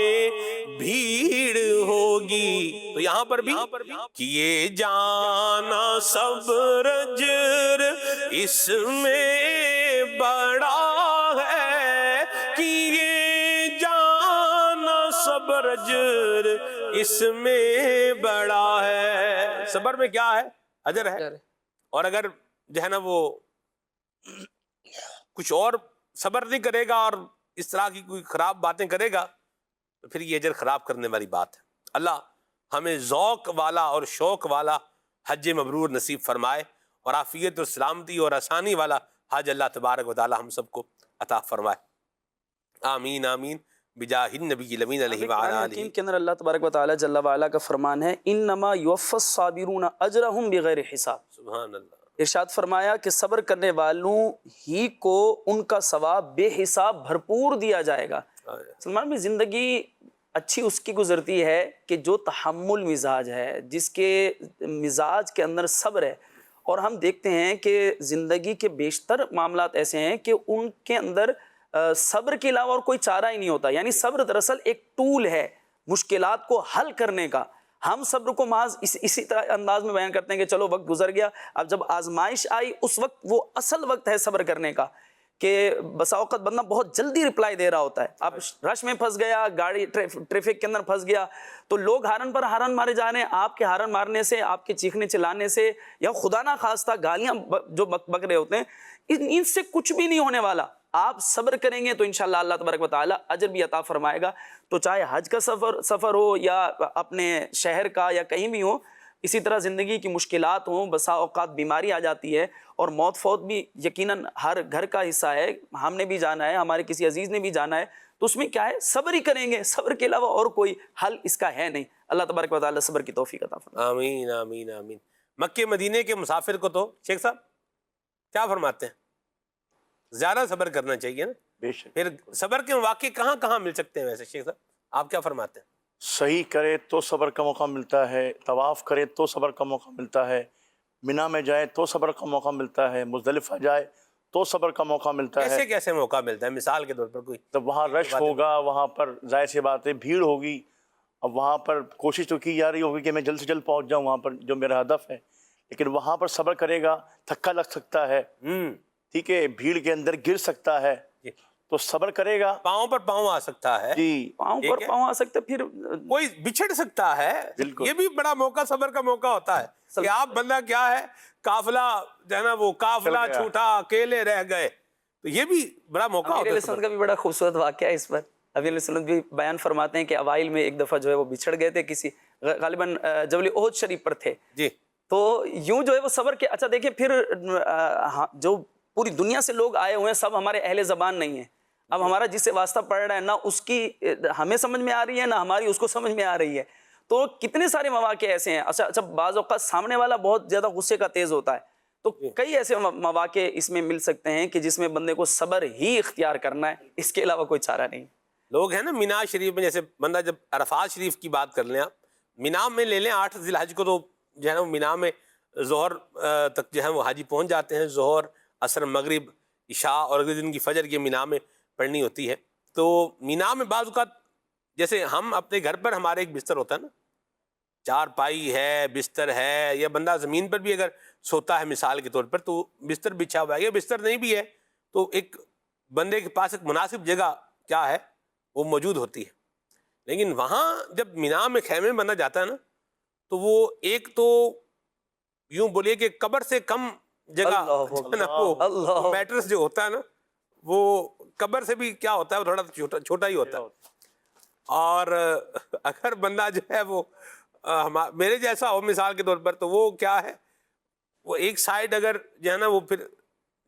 میں بھیڑ ہوگی. تو یہاں پر بھی کیے جانا صبر اجر اس میں بڑا ہے, کیے جانا صبر اجر اس میں بڑا ہے. صبر میں کیا ہے؟ اجر ہے. اور اگر جو ہے نا وہ کچھ اور صبر نہیں کرے گا اور اس طرح کی کوئی خراب باتیں کرے گا تو پھر یہ اجر خراب کرنے والی بات ہے. اللہ ہمیں ذوق والا اور شوق والا حج مبرور نصیب فرمائے, اور عافیت اور سلامتی اور آسانی والا حج اللہ تبارک و تعالی ہم سب کو عطا فرمائے. آمین آمین بجاہ النبی الامین علیہ وعلی آلہ. حکیم کے اندر اللہ تبارک و تعالی جل وعلا کا فرمان ہے, انما یوفی الصابرون اجرہم بغیر حساب. سبحان اللہ. ارشاد فرمایا کہ صبر کرنے والوں ہی کو ان کا ثواب بے حساب بھرپور دیا جائے گا. سلمان بھی زندگی اچھی اس کی گزرتی ہے کہ جو تحمل مزاج ہے, جس کے مزاج کے اندر صبر ہے. اور ہم دیکھتے ہیں کہ زندگی کے بیشتر معاملات ایسے ہیں کہ ان کے اندر صبر کے علاوہ اور کوئی چارہ ہی نہیں ہوتا. یعنی صبر دراصل ایک ٹول ہے مشکلات کو حل کرنے کا. ہم صبر کو محض اسی طرح انداز میں بیان کرتے ہیں کہ چلو وقت گزر گیا, اب جب آزمائش آئی اس وقت وہ اصل وقت ہے صبر کرنے کا, کہ بسا اوقات بندہ بہت جلدی رپلائی دے رہا ہوتا ہے. اب رش میں پھنس گیا, گاڑی ٹریفک کے اندر پھنس گیا, تو لوگ ہارن پر ہارن مارے جا رہے ہیں. آپ کے ہارن مارنے سے, آپ کے چیخنے چلانے سے, یا خدا نہ خواستہ گالیاں جو بک رہے ہوتے ہیں, ان سے کچھ بھی نہیں ہونے والا. آپ صبر کریں گے تو انشاءاللہ اللہ تبارک و تعالی اجر بھی عطا فرمائے گا. تو چاہے حج کا سفر ہو یا اپنے شہر کا یا کہیں بھی ہو, اسی طرح زندگی کی مشکلات ہوں, بسا اوقات بیماری آ جاتی ہے, اور موت فوت بھی یقیناً ہر گھر کا حصہ ہے. ہم نے بھی جانا ہے, ہمارے کسی عزیز نے بھی جانا ہے, تو اس میں کیا ہے, صبر ہی کریں گے. صبر کے علاوہ اور کوئی حل اس کا ہے نہیں. اللہ تبارک و تعالی صبر کی توفیق عطا فرمائے. آمین آمین آمین. مکے مدینے کے مسافر کو تو شیخ صاحب کیا فرماتے ہیں؟ زیادہ صبر کرنا چاہیے نا. بے شک. پھر صبر کے مواقع کہاں کہاں مل سکتے ہیں ویسے شیخ صاحب, آپ کیا فرماتے ہیں؟ صحیح کرے تو صبر کا موقع ملتا ہے, طواف کرے تو صبر کا موقع ملتا ہے, منا میں جائے تو صبر کا موقع ملتا ہے, مزدلفہ جائے تو صبر کا موقع ملتا ہے. کیسے کیسے موقع ملتا ہے؟ مثال کے طور پر کوئی. جب وہاں رش ہوگا, وہاں پر ظاہر سی بات ہے بھیڑ ہوگی, اب وہاں پر کوشش تو کی جا رہی ہوگی کہ میں جلد سے جلد پہنچ جاؤں وہاں پر جو میرا ہدف ہے, لیکن وہاں پر صبر کرے گا, تھکا لگ سکتا ہے, ٹھیک ہے, بھیڑ کے اندر گر سکتا ہے, تو صبر کرے گا, پاؤں پر پاؤں آ سکتا ہے, جی پاؤں پر پاؤں آ سکتے, پھر کوئی بچھڑ سکتا ہے. بالکل. یہ بھی بڑا موقع, صبر کا موقع ہوتا ہے کہ آپ بندہ کیا ہے, قافلہ جو ہے نا وہ قافلہ چھوٹا, اکیلے رہ گئے, تو یہ بھی بڑا موقع ہوتا ہے. علیہ السلام کا بھی بڑا خوبصورت واقعہ ہے اس پر. ابی علیہ السلام بھی بیان فرماتے ہیں کہ اوائل میں ایک دفعہ جو ہے وہ بچھڑ گئے تھے, کسی غالباً جبل احد شریف پر تھے. جی. تو یوں جو ہے وہ صبر کے, اچھا دیکھیں پھر جو پوری دنیا سے لوگ آئے ہوئے ہیں سب ہمارے اہل زبان نہیں ہیں. اب ہمارا جس سے واسطہ پڑ رہا ہے نہ اس کی ہمیں سمجھ میں آ رہی ہے, نہ ہماری اس کو سمجھ میں آ رہی ہے. تو کتنے سارے مواقع ایسے ہیں. اچھا بعض اوقات سامنے والا بہت زیادہ غصے کا تیز ہوتا ہے, تو کئی ایسے مواقع اس میں مل سکتے ہیں کہ جس میں بندے کو صبر ہی اختیار کرنا ہے, اس کے علاوہ کوئی چارہ نہیں. لوگ ہیں نا مینا شریف میں, جیسے بندہ جب عرفات شریف کی بات کر لیں, آپ مینا میں لے لیں, 8 ذی الحج کو تو جو ہے نا مینا میں ظہر تک جو ہے وہ حاجی پہنچ جاتے ہیں. ظہر, عصر, مغرب, عشاء اور اگلے دن کی فجر یہ مینا میں پڑھنی ہوتی ہے. تو مینا میں بعض اوقات جیسے ہم اپنے گھر پر ہمارے ایک بستر ہوتا ہے نا, چار پائی ہے, بستر ہے, یا بندہ زمین پر بھی اگر سوتا ہے مثال کے طور پر, تو بستر بچھا ہوا ہے, یا بستر نہیں بھی ہے تو ایک بندے کے پاس ایک مناسب جگہ کیا ہے وہ موجود ہوتی ہے. لیکن وہاں جب مینا میں خیمے میں بندہ جاتا ہے نا, تو وہ ایک تو یوں بولیے کہ قبر سے کم جگہ وہ میٹرس جو ہوتا ہے نا, وہ قبر سے بھی کیا ہوتا ہے, وہ تھوڑا چھوٹا ہی ہوتا ہے. اور اگر بندہ جو ہے وہ میرے جیسا ہو مثال کے طور پر, تو وہ کیا ہے, وہ ایک سائیڈ اگر جو ہے نا وہ پھر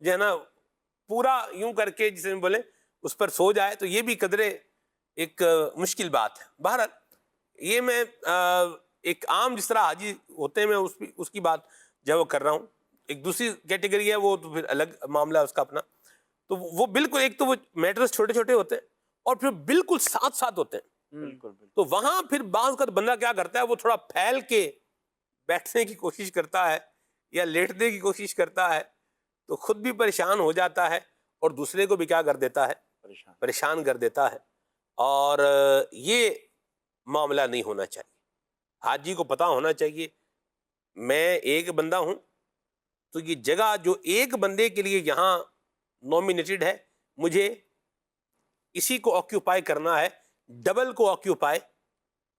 جو ہے نا پورا یوں کر کے جسے بولے اس پر سو جائے, تو یہ بھی قدرے ایک مشکل بات ہے. بہرحال یہ میں ایک عام جس طرح حاجی ہوتے ہیں میں اس کی بات جو وہ کر رہا ہوں. ایک دوسری کیٹیگری ہے, وہ تو پھر الگ معاملہ ہے اس کا اپنا. تو وہ بالکل ایک تو وہ میٹرس چھوٹے چھوٹے ہوتے ہیں, اور پھر بالکل ساتھ ساتھ ہوتے ہیں. تو وہاں پھر بعض کا بندہ کیا کرتا ہے, وہ تھوڑا پھیل کے بیٹھنے کی کوشش کرتا ہے یا لیٹنے کی کوشش کرتا ہے, تو خود بھی پریشان ہو جاتا ہے اور دوسرے کو بھی کیا کر دیتا ہے, پریشان کر دیتا ہے. اور یہ معاملہ نہیں ہونا چاہیے. حاجی کو پتہ ہونا چاہیے میں ایک بندہ ہوں تو یہ جگہ جو ایک بندے کے لیے یہاں نومینیٹڈ ہے مجھے اسی کو آکیوپائی کرنا ہے, ڈبل کو آکیوپائی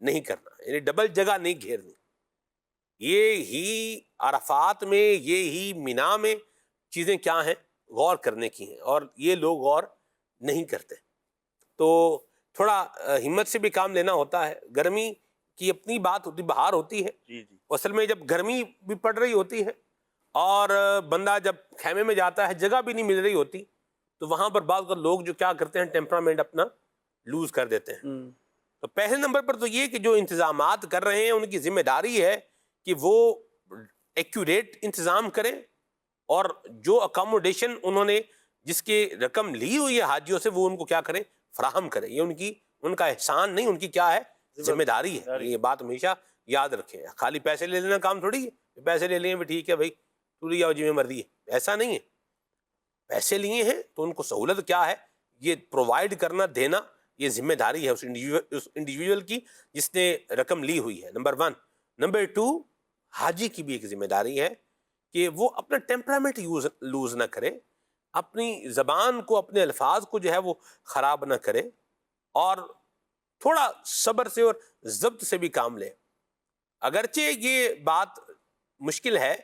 نہیں کرنا, یعنی ڈبل جگہ نہیں گھیرنی. یہ ہی عرفات میں, یہ ہی مینا میں چیزیں کیا ہیں غور کرنے کی ہیں, اور یہ لوگ غور نہیں کرتے. تو تھوڑا ہمت سے بھی کام لینا ہوتا ہے. گرمی کی اپنی بات ہوتی, بہار ہوتی ہے, اصل میں جب گرمی بھی پڑ رہی ہوتی ہے اور بندہ جب خیمے میں جاتا ہے جگہ بھی نہیں مل رہی ہوتی, تو وہاں پر بعض لوگ جو کیا کرتے ہیں ٹیمپرامنٹ اپنا لوز کر دیتے ہیں. تو پہلے نمبر پر تو یہ کہ جو انتظامات کر رہے ہیں ان کی ذمہ داری ہے کہ وہ ایکوریٹ انتظام کریں, اور جو اکاموڈیشن انہوں نے جس کی رقم لی ہوئی ہے حاجیوں سے وہ ان کو کیا کریں, فراہم کریں. یہ ان کا احسان نہیں, ان کی کیا ہے ذمہ داری ہے. یہ بات ہمیشہ یاد رکھیں. خالی پیسے لے لینا کام تھوڑی ہے, پیسے لے لیے بھی ٹھیک ہے بھائی تو لے آؤ جی میں مرضی ہے, ایسا نہیں ہے. پیسے لیے ہیں تو ان کو سہولت کیا ہے یہ پرووائڈ کرنا, دینا, یہ ذمہ داری ہے اس انڈیویجول کی جس نے رقم لی ہوئی ہے. نمبر 1. نمبر 2, حاجی کی بھی ایک ذمہ داری ہے کہ وہ اپنا ٹیمپرامنٹ لوز نہ کرے, اپنی زبان کو, اپنے الفاظ کو جو ہے وہ خراب نہ کرے, اور تھوڑا صبر سے اور ضبط سے بھی کام لے. اگرچہ یہ بات مشکل ہے,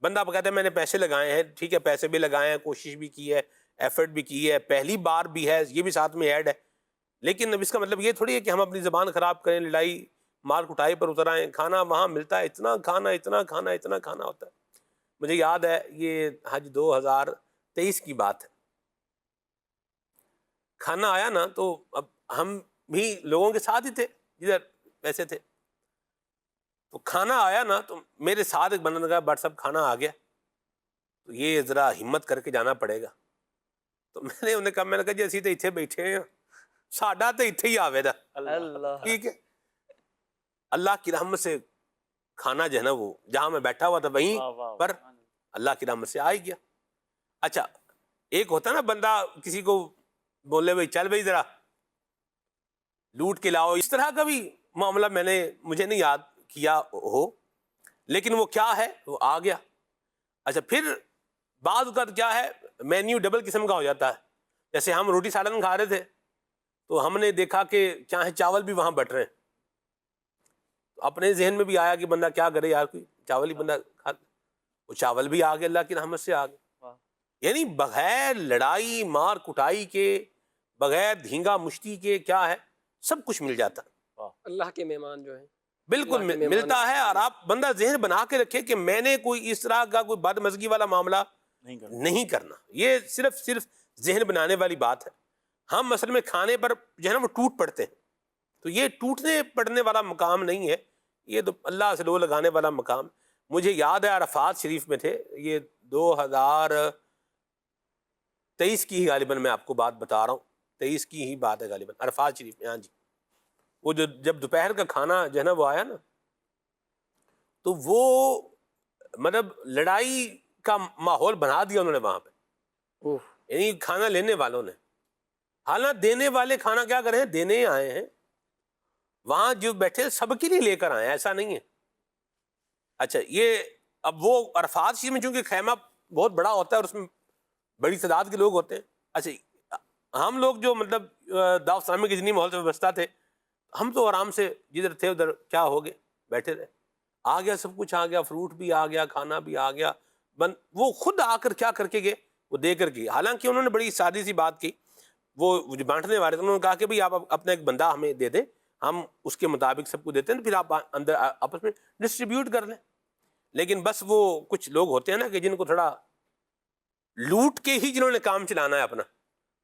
بندہ کہتا ہے میں نے پیسے لگائے ہیں, ٹھیک ہے پیسے بھی لگائے ہیں, کوشش بھی کی ہے, ایفرٹ بھی کی ہے, پہلی بار بھی ہے, یہ بھی ساتھ میں ایڈ ہے, لیکن اب اس کا مطلب یہ تھوڑی ہے کہ ہم اپنی زبان خراب کریں, لڑائی مار کٹائی پر اتر آئیں. کھانا وہاں ملتا ہے, اتنا کھانا ہوتا ہے. مجھے یاد ہے یہ حج 2023 کی بات ہے, کھانا آیا نا تو اب ہم بھی لوگوں کے ساتھ ہی تھے جدھر پیسے تھے, تو کھانا آیا نا تو میرے ساتھ ایک بندہ نے کہا بٹ صاحب کھانا آ گیا, تو یہ ذرا ہمت کر کے جانا پڑے گا. تو میں نے انہیں کہا جی اسی تو اتنے بیٹھے ہیں, ساڈا تو اتنے ہی آوے دا, ٹھیک ہے. اللہ کی رحمت سے کھانا جو ہے نا وہ جہاں میں بیٹھا ہوا تھا وہیں پر اللہ کی رحمت سے آ ہی گیا. اچھا ایک ہوتا نا بندہ کسی کو بولے بھائی چل بھائی ذرا لوٹ کے لاؤ, اس طرح کا بھی معاملہ مجھے نہیں یاد کیا ہو, لیکن وہ کیا ہے وہ آ گیا. اچھا پھر بعض اوقات کیا ہے مینیو ڈبل قسم کا ہو جاتا ہے. جیسے ہم روٹی سالن کھا رہے تھے تو ہم نے دیکھا کہ کیا ہے چاول بھی وہاں بٹ رہے ہیں, تو اپنے ذہن میں بھی آیا کہ بندہ کیا کرے یار, کوئی چاول ہی بندہ کھا, وہ چاول بھی آ گیا, اللہ کی رحمت سے آ گیا. یعنی بغیر لڑائی مار کٹائی کے, بغیر دھینگا مشتی کے کیا ہے سب کچھ مل جاتا ہے. اللہ کے مہمان جو ہیں بالکل ملتا ہے. اور آپ بندہ ذہن بنا کے رکھے کہ میں نے کوئی اس طرح کا کوئی بدمزگی والا معاملہ نہیں کرنا. یہ صرف ذہن بنانے والی بات ہے. ہم اصل میں کھانے پر جو ہے نا وہ ٹوٹ پڑتے ہیں, تو یہ ٹوٹنے پڑنے والا مقام نہیں ہے, یہ تو اللہ سے لو لگانے والا مقام. مجھے یاد ہے عرفات شریف میں تھے, یہ 2023 کی ہی غالباً میں آپ کو بات بتا رہا ہوں, 23 کی ہی بات ہے غالباً, عرفات شریف میں. ہاں جی, وہ جب دوپہر کا کھانا جو ہے نا وہ آیا نا, تو وہ مطلب لڑائی کا ماحول بنا دیا انہوں نے وہاں پہ, یعنی کھانا لینے والوں نے. حالانکہ دینے والے کھانا کیا کریں, دینے آئے ہیں, وہاں جو بیٹھے سب کے لیے لے کر آئے ہیں, ایسا نہیں ہے. اچھا یہ اب وہ عرفات شریف میں چونکہ خیمہ بہت بڑا ہوتا ہے اور اس میں بڑی تعداد کے لوگ ہوتے ہیں. اچھا ہم لوگ جو مطلب دعوت اسلامی کے جتنی ماحول سے وابستہ تھے, ہم تو آرام سے جدھر تھے ادھر کیا ہو گئے بیٹھے رہے, آ گیا سب کچھ آ گیا, فروٹ بھی آ گیا, کھانا بھی آ گیا. وہ خود آ کر کیا کر کے گئے, وہ دے کر گئے. حالانکہ انہوں نے بڑی سادی سی بات کی, وہ جو بانٹنے والے تھے انہوں نے کہا کہ بھائی آپ اپنا ایک بندہ ہمیں دے دیں, ہم اس کے مطابق سب کو دیتے ہیں, پھر آپ اندر آپس میں ڈسٹریبیوٹ کر لیں. لیکن بس وہ کچھ لوگ ہوتے ہیں نا کہ جن کو تھوڑا لوٹ کے ہی جنہوں نے کام چلانا ہے اپنا,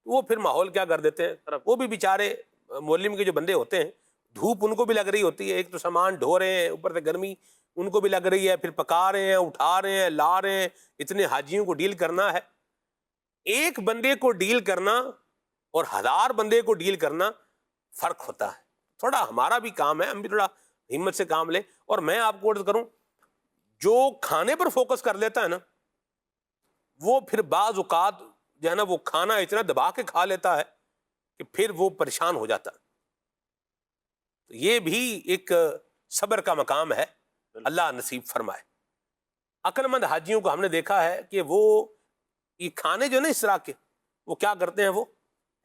وہ پھر ماحول کیا کر دیتے ہیں. وہ بھی بیچارے مولم کے جو بندے ہوتے ہیں, دھوپ ان کو بھی لگ رہی ہوتی ہے, ایک تو سامان ڈھو رہے ہیں, اوپر سے گرمی ان کو بھی لگ رہی ہے, پھر پکا رہے ہیں, اٹھا رہے ہیں, لا رہے ہیں, اتنے حاجیوں کو ڈیل کرنا ہے. ایک بندے کو ڈیل کرنا اور 1000 بندے کو ڈیل کرنا فرق ہوتا ہے. تھوڑا ہمارا بھی کام ہے, ہم بھی تھوڑا ہمت سے کام لیں. اور میں آپ کو عرض کروں, جو کھانے پر فوکس کر لیتا ہے نا, وہ پھر بعض اوقات جو ہے نا وہ کھانا اتنا دبا کے کھا لیتا ہے کہ پھر وہ پریشان ہو جاتا ہے. یہ بھی ایک صبر کا مقام ہے، اللہ نصیب فرمائے۔ عقل مند حاجیوں کو ہم نے دیکھا ہے کہ وہ یہ کھانے جو نا اس طرح کے وہ کیا کرتے ہیں، وہ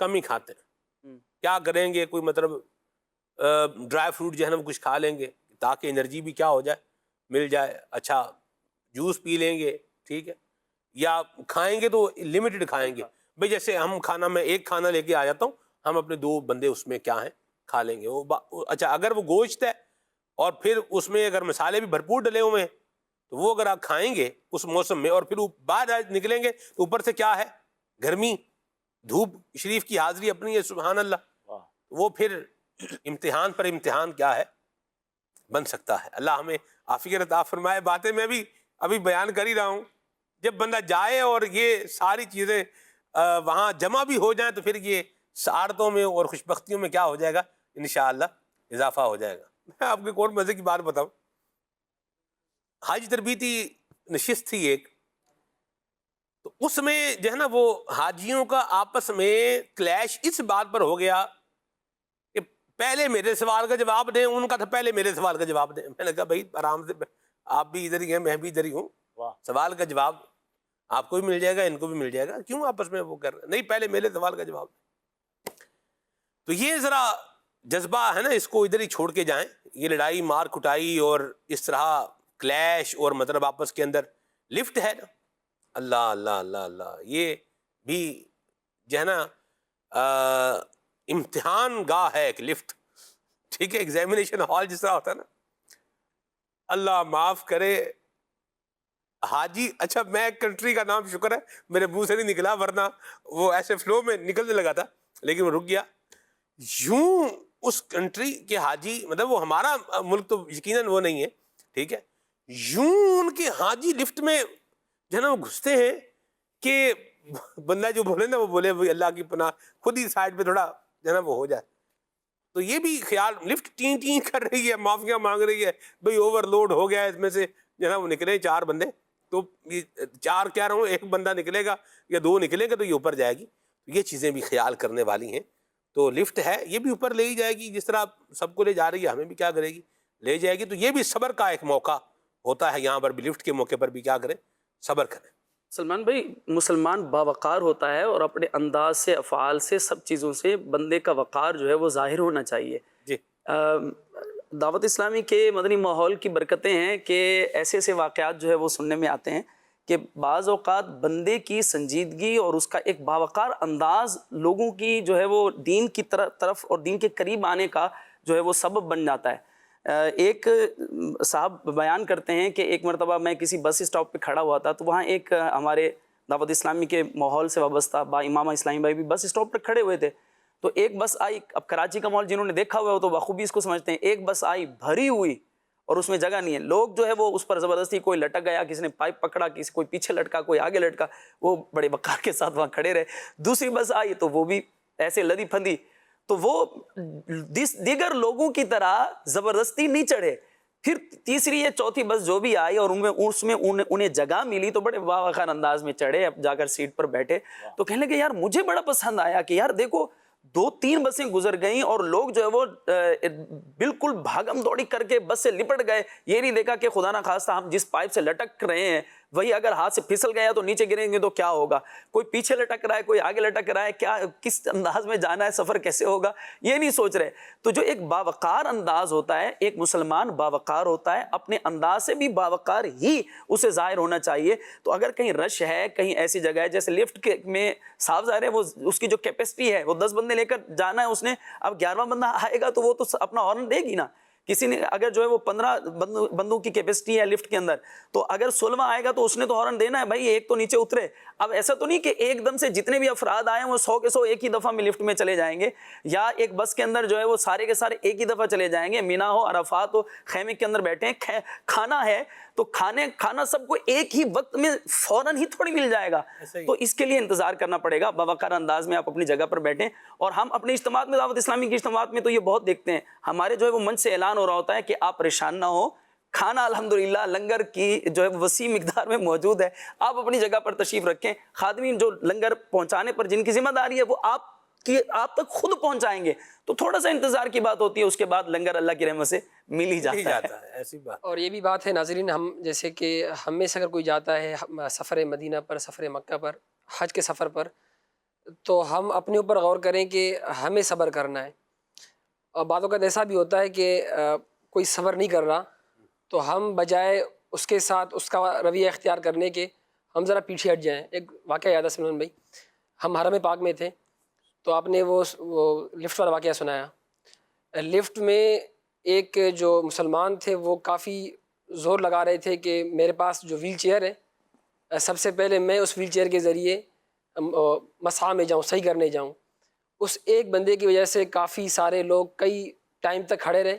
کم ہی کھاتے ہیں۔ کیا کریں گے، کوئی مطلب ڈرائی فروٹ جو ہے نا وہ کچھ کھا لیں گے تاکہ انرجی بھی کیا ہو جائے، مل جائے، اچھا جوس پی لیں گے، ٹھیک ہے، یا کھائیں گے تو لمیٹڈ کھائیں گے، بھئی جیسے ہم کھانا میں ایک کھانا لے کے آ جاتا ہوں، ہم اپنے 2 بندے اس میں کیا ہیں کھا لیں گے۔ اچھا اگر وہ گوشت ہے اور پھر اس میں اگر مسالے بھی بھرپور ڈلے ہوئے ہیں تو وہ اگر آپ کھائیں گے اس موسم میں اور پھر باہر نکلیں گے تو اوپر سے کیا ہے، گرمی، دھوپ شریف کی حاضری اپنی ہے، سبحان اللہ، وہ پھر امتحان پر امتحان کیا ہے بن سکتا ہے۔ اللہ ہمیں عافیت عطا فرمائے۔ باتیں میں بھی ابھی بیان کر ہی رہا ہوں، جب بندہ جائے اور یہ ساری چیزیں وہاں جمع بھی ہو جائیں تو پھر یہ سعادتوں میں اور خوشبختیوں میں کیا ہو جائے گا، انشاءاللہ اضافہ ہو جائے گا۔ میں آپ کو ایک اور مزے کی بات بتاؤں، حج تربیتی نشست تھی ایک، تو اس میں جو ہے نا وہ حاجیوں کا آپس میں کلیش اس بات پر ہو گیا کہ پہلے میرے سوال کا جواب دیں، ان کا تھا پہلے میرے سوال کا جواب دیں۔ میں نے کہا بھائی آرام سے، آپ بھی ادھر ہی ہیں میں بھی ادھر ہی ہوں، سوال کا جواب آپ کو بھی مل جائے گا، ان کو بھی مل جائے گا، کیوں آپس میں وہ کر رہے ہیں؟ نہیں، پہلے میرے سوال کا جواب دیں۔ تو یہ ذرا جذبہ ہے نا، اس کو ادھر ہی چھوڑ کے جائیں۔ یہ لڑائی مار کٹائی اور اس طرح کلیش اور مطلب آپس کے اندر لفٹ ہے نا، اللہ اللہ اللہ اللہ، یہ بھی جو ہے نا امتحان گاہ ہے، ایک لفٹ، ٹھیک ہے، ایگزامینیشن ہال جس طرح ہوتا ہے نا، اللہ معاف کرے حاجی۔ اچھا میں ایک کنٹری کا نام شکر ہے میرے منہ سے نہیں نکلا، ورنہ وہ ایسے فلو میں نکلنے لگا تھا، لیکن وہ رک گیا۔ یوں اس کنٹری کے حاجی، مطلب وہ ہمارا ملک تو یقیناً وہ نہیں ہے، ٹھیک ہے، یوں ان کے حاجی لفٹ میں جو ہے نا وہ گھستے ہیں کہ بندہ جو بولے نا وہ بولے بھائی اللہ کی پناہ، خود ہی سائڈ پہ تھوڑا جو ہے نا وہ ہو جائے۔ تو یہ بھی خیال، لفٹ ٹین ٹین کر رہی ہے، معافیاں مانگ رہی ہے، بھئی اوور لوڈ ہو گیا ہے، اس میں سے جو ہے نا وہ نکلے 4 بندے، تو 4 کہہ رہا ہوں، 1 بندہ نکلے گا یا 2 نکلیں گے تو یہ اوپر جائے گی۔ یہ چیزیں بھی خیال کرنے والی ہیں۔ تو لفٹ ہے، یہ بھی اوپر لے ہی جائے گی، جس طرح سب کو لے جا رہی ہے ہمیں بھی کیا کرے گی، لے جائے گی۔ تو یہ بھی صبر کا ایک موقع ہوتا ہے، یہاں پر بھی لفٹ کے موقع پر بھی کیا کریں، صبر کریں۔ سلمان بھائی، مسلمان باوقار ہوتا ہے اور اپنے انداز سے، افعال سے، سب چیزوں سے بندے کا وقار جو ہے وہ ظاہر ہونا چاہیے۔ جی، دعوت اسلامی کے مدنی ماحول کی برکتیں ہیں کہ ایسے ایسے واقعات جو ہے وہ سننے میں آتے ہیں کہ بعض اوقات بندے کی سنجیدگی اور اس کا ایک باوقار انداز لوگوں کی جو ہے وہ دین کی طرف اور دین کے قریب آنے کا جو ہے وہ سبب بن جاتا ہے۔ ایک صاحب بیان کرتے ہیں کہ ایک مرتبہ میں کسی بس اسٹاپ پہ کھڑا ہوا تھا، تو وہاں ایک ہمارے دعوت اسلامی کے ماحول سے وابستہ با امامہ اسلامی بھائی بھی بس اسٹاپ پہ کھڑے ہوئے تھے۔ تو ایک بس آئی، اب کراچی کا ماحول جنہوں نے دیکھا ہوا ہے تو بخوبی اس کو سمجھتے ہیں، ایک بس آئی بھری ہوئی اور اس میں جگہ نہیں ہے، لوگ جو ہے وہ اس پر زبردستی، کوئی لٹک گیا، کسی نے پائپ پکڑا، کسی کوئی پیچھے لٹکا، کوئی آگے لٹکا، وہ بڑے وقار کے ساتھ وہاں کھڑے رہے۔ دوسری بس آئی تو وہ بھی ایسے لدی پھندی، تو وہ دیگر لوگوں کی طرح زبردستی نہیں چڑھے۔ پھر تیسری یا چوتھی بس جو بھی آئی اور اس میں انہیں جگہ ملی تو بڑے باوقار انداز میں چڑھے، اب جا کر سیٹ پر بیٹھے تو کہنے لگے یار مجھے بڑا پسند آیا کہ یار دیکھو 2-3 بسیں گزر گئیں اور لوگ جو ہے وہ بالکل بھاگم دوڑی کر کے بس سے لپٹ گئے، یہ نہیں دیکھا کہ خدا نہ خواستہ ہم جس پائپ سے لٹک رہے ہیں وہی اگر ہاتھ سے پھسل گیا تو نیچے گریں گے تو کیا ہوگا، کوئی پیچھے لٹک رہا ہے، کوئی آگے لٹک رہا ہے، کیا کس انداز میں جانا ہے، سفر کیسے ہوگا، یہ نہیں سوچ رہے۔ تو جو ایک باوقار انداز ہوتا ہے، ایک مسلمان باوقار ہوتا ہے، اپنے انداز سے بھی باوقار ہی اسے ظاہر ہونا چاہیے۔ تو اگر کہیں رش ہے، کہیں ایسی جگہ ہے جیسے لفٹ میں صاف ظاہر ہے وہ اس کی جو کیپیسٹی ہے وہ 10 بندے لے کر جانا ہے اس نے، اب 11واں بندہ آئے گا تو وہ تو اپنا ہارن دے گی نا۔ کسی نے اگر جو ہے وہ 15 بندوں کی کیپیسٹی ہے لفٹ کے اندر، تو اگر 16واں آئے گا تو اس نے تو ہارن دینا ہے، بھائی ایک تو نیچے اترے۔ اب ایسا تو نہیں کہ ایک دم سے جتنے بھی افراد آئے ہیں وہ 100 کے 100 ایک ہی دفعہ میں لفٹ میں چلے جائیں گے، یا ایک بس کے اندر جو ہے وہ سارے کے سارے ایک ہی دفعہ چلے جائیں گے۔ مینا ہو، عرفات ہو، خیمے کے اندر بیٹھے ہیں، کھانا ہے تو کھانا سب کو ایک ہی وقت میں فوراً ہی تھوڑی مل جائے گا، تو اس کے لیے انتظار کرنا پڑے گا۔ باوقار انداز میں آپ اپنی جگہ پر بیٹھیں۔ اور ہم اپنے اجتماعات میں، دعوت اسلامی کے اجتماعات میں تو یہ بہت دیکھتے ہیں، ہمارے جو ہے وہ منچ سے اعلان ہو رہا ہوتا ہے کہ آپ پریشان نہ ہو، کھانا الحمدللہ لنگر کی جو ہے وسیع مقدار میں موجود ہے، آپ اپنی جگہ پر تشریف رکھیں۔ خادمین جو لنگر پہنچانے پر جن کی ذمہ داری ہے وہ آپ کہ آپ تک خود پہنچائیں گے. تو تھوڑا سا انتظار کی بات ہوتی ہے, اس کے بعد لنگر اللہ کی رحمت سے مل ہی جاتا ہے. ایسی بات. اور یہ بھی بات ہے ناظرین, ہم جیسے کہ ہم میں سے اگر کوئی جاتا ہے سفر مدینہ پر, سفر مکہ پر, حج کے سفر پر, تو ہم اپنے اوپر غور کریں کہ ہمیں صبر کرنا ہے. اور بعض اوقات ایسا بھی ہوتا ہے کہ کوئی صبر نہیں کر رہا, تو ہم بجائے اس کے ساتھ اس کا رویہ اختیار کرنے کے ہم ذرا پیچھے ہٹ جائیں. ایک واقعہ یاد ہے سلمان بھائی, ہم حرم پاک میں تھے, تو آپ نے وہ لفٹ والا واقعہ سنایا. لفٹ میں ایک جو مسلمان تھے وہ کافی زور لگا رہے تھے کہ میرے پاس جو ویل چیئر ہے, سب سے پہلے میں اس ویل چیئر کے ذریعے مسح میں جاؤں, صحیح کرنے جاؤں. اس ایک بندے کی وجہ سے کافی سارے لوگ کئی ٹائم تک کھڑے رہے,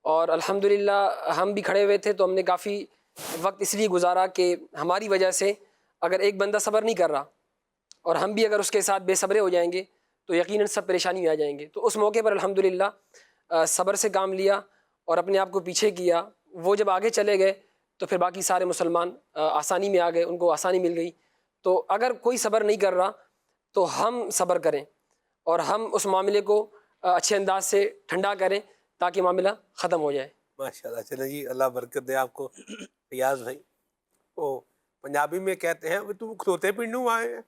اور الحمدللہ ہم بھی کھڑے ہوئے تھے, تو ہم نے کافی وقت اس لیے گزارا کہ ہماری وجہ سے اگر ایک بندہ صبر نہیں کر رہا اور ہم بھی اگر اس کے ساتھ بے صبرے ہو جائیں گے تو یقیناً سب پریشانی میں آ جائیں گے. تو اس موقع پر الحمدللہ صبر سے کام لیا اور اپنے آپ کو پیچھے کیا. وہ جب آگے چلے گئے تو پھر باقی سارے مسلمان آسانی میں آ گئے, ان کو آسانی مل گئی. تو اگر کوئی صبر نہیں کر رہا تو ہم صبر کریں اور ہم اس معاملے کو اچھے انداز سے ٹھنڈا کریں تاکہ معاملہ ختم ہو جائے. ماشاءاللہ. چلے جی, اللہ برکت دے آپ کو. ریاض بھائی, وہ پنجابی میں کہتے ہیں تو کھلوتے پنڈوں آئے ہیں,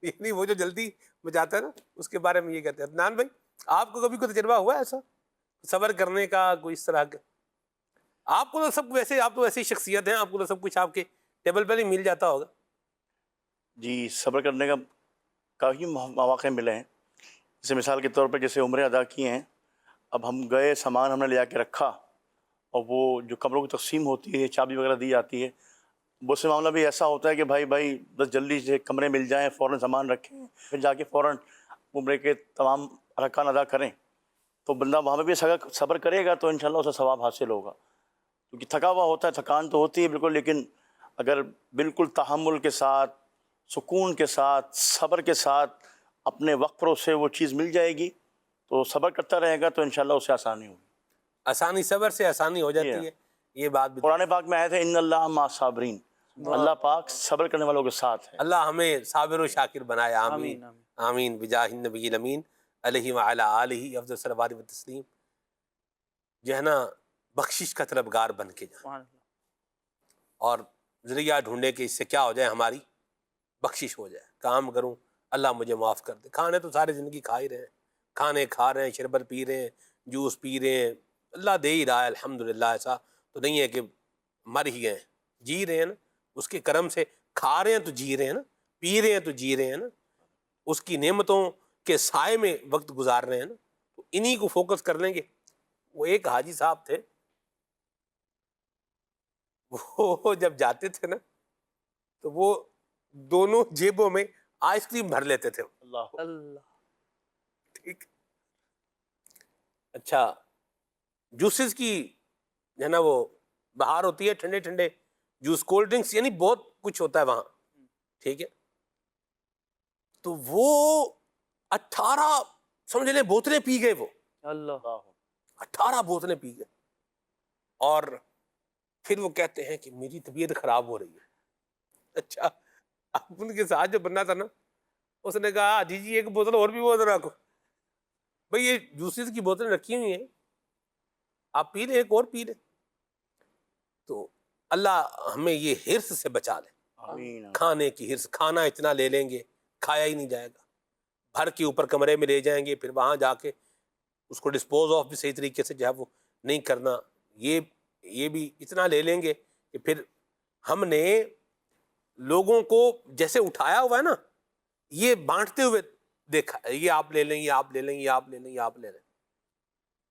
یعنی وہ جو جلدی مچاتا ہے نا, اس کے بارے میں یہ کہتے ہیں. عدنان بھائی, آپ کو کبھی کوئی تجربہ ہوا ہے ایسا صبر کرنے کا, کوئی اس طرح کا؟ آپ کو تو سب ویسے, آپ تو ایسی شخصیت ہیں, آپ کو تو سب کچھ آپ کے ٹیبل پر ہی مل جاتا ہوگا. جی, صبر کرنے کا کافی مواقع ملے ہیں. جیسے مثال کے طور پر جیسے عمریں ادا کی ہیں, اب ہم گئے, سامان ہم نے لے جا کے رکھا, اور وہ جو کمروں کی تقسیم ہوتی ہے, چابی وغیرہ دی جاتی ہے, بہت سے معاملہ بھی ایسا ہوتا ہے کہ بھائی بس جلدی سے کمرے مل جائیں, فوراً سامان رکھیں, پھر جا کے فوراً عمرے کے تمام ارکان ادا کریں. تو بندہ وہاں پہ بھی صبر کرے گا تو انشاءاللہ اسے ثواب حاصل ہوگا, کیونکہ تھکا ہوا ہوتا ہے, تھکان تو ہوتی ہے بالکل, لیکن اگر بالکل تحمل کے ساتھ, سکون کے ساتھ, صبر کے ساتھ اپنے وقت پر اسے وہ چیز مل جائے گی, تو صبر کرتا رہے گا تو انشاءاللہ اسے آسانی ہوگی. آسانی, صبر سے آسانی ہو جاتی ہے. یہ بات بھی قرآن پاک میں آئے تھے, ان اللہ مع الصابرین, اللہ پاک صبر کرنے والوں کے ساتھ ہے. اللہ ہمیں صابر و شاکر بنائے. آمین آمین. بجاہ النبی الامین علیہ وعلی آلہ افضل الصلوات و تسلیم. جو ہے نا, بخشش کا طلبگار بن کے جائیں اور ذریعہ ڈھونڈے کہ اس سے کیا ہو جائے, ہماری بخشش ہو جائے. کام کروں, اللہ مجھے معاف کر دے. کھانے تو ساری زندگی کھا ہی رہے ہیں, کھانے کھا رہے ہیں, شربت پی رہے ہیں, جوس پی رہے ہیں, اللہ دے ہی رہا ہے الحمدللہ. ایسا تو نہیں ہے کہ مر ہی گئے, جی رہے ہیں نا, اس کے کرم سے کھا رہے ہیں تو جی رہے ہیں نا, پی رہے ہیں تو جی رہے ہیں نا, اس کی نعمتوں کے سائے میں وقت گزار رہے ہیں نا. تو انہی کو فوکس کر لیں گے. وہ ایک حاجی صاحب تھے, وہ جب جاتے تھے نا تو وہ دونوں جیبوں میں آئس کریم بھر لیتے تھے. اللہ, ٹھیک. اچھا, جوسز کی جو ہے نا وہ بہار ہوتی ہے, ٹھنڈے ٹھنڈے جوس, کولڈ ڈرنکس, یعنی بہت کچھ ہوتا ہے وہاں, ٹھیک ہے. تو وہ 18 سمجھ لیں بوتلیں پی گئے. وہ اللہ, 18 بوتلیں پی گئے, اور پھر وہ کہتے ہیں کہ میری طبیعت خراب ہو رہی ہے. اچھا, اب ان کے ساتھ جو بننا تھا نا, اس نے کہا جی ایک بوتل اور بھی بوتل رکھو. بھئی یہ جوسز کی بوتلیں رکھی ہوئی ہیں, آپ پی لیں, ایک اور پی لیں. تو اللہ ہمیں یہ حرص سے بچا لے. آمین. کھانے کی حرص, کھانا اتنا لے لیں گے کھایا ہی نہیں جائے گا. بھر کے اوپر کمرے میں لے جائیں گے, پھر وہاں جا کے اس کو ڈسپوز آف بھی صحیح طریقے سے جو ہے وہ نہیں کرنا. یہ بھی اتنا لے لیں گے کہ پھر ہم نے لوگوں کو جیسے اٹھایا ہوا ہے نا, یہ بانٹتے ہوئے دیکھا, یہ آپ لے لیں, یہ آپ لے لیں, یہ آپ لے لیں, یہ آپ لے لیں.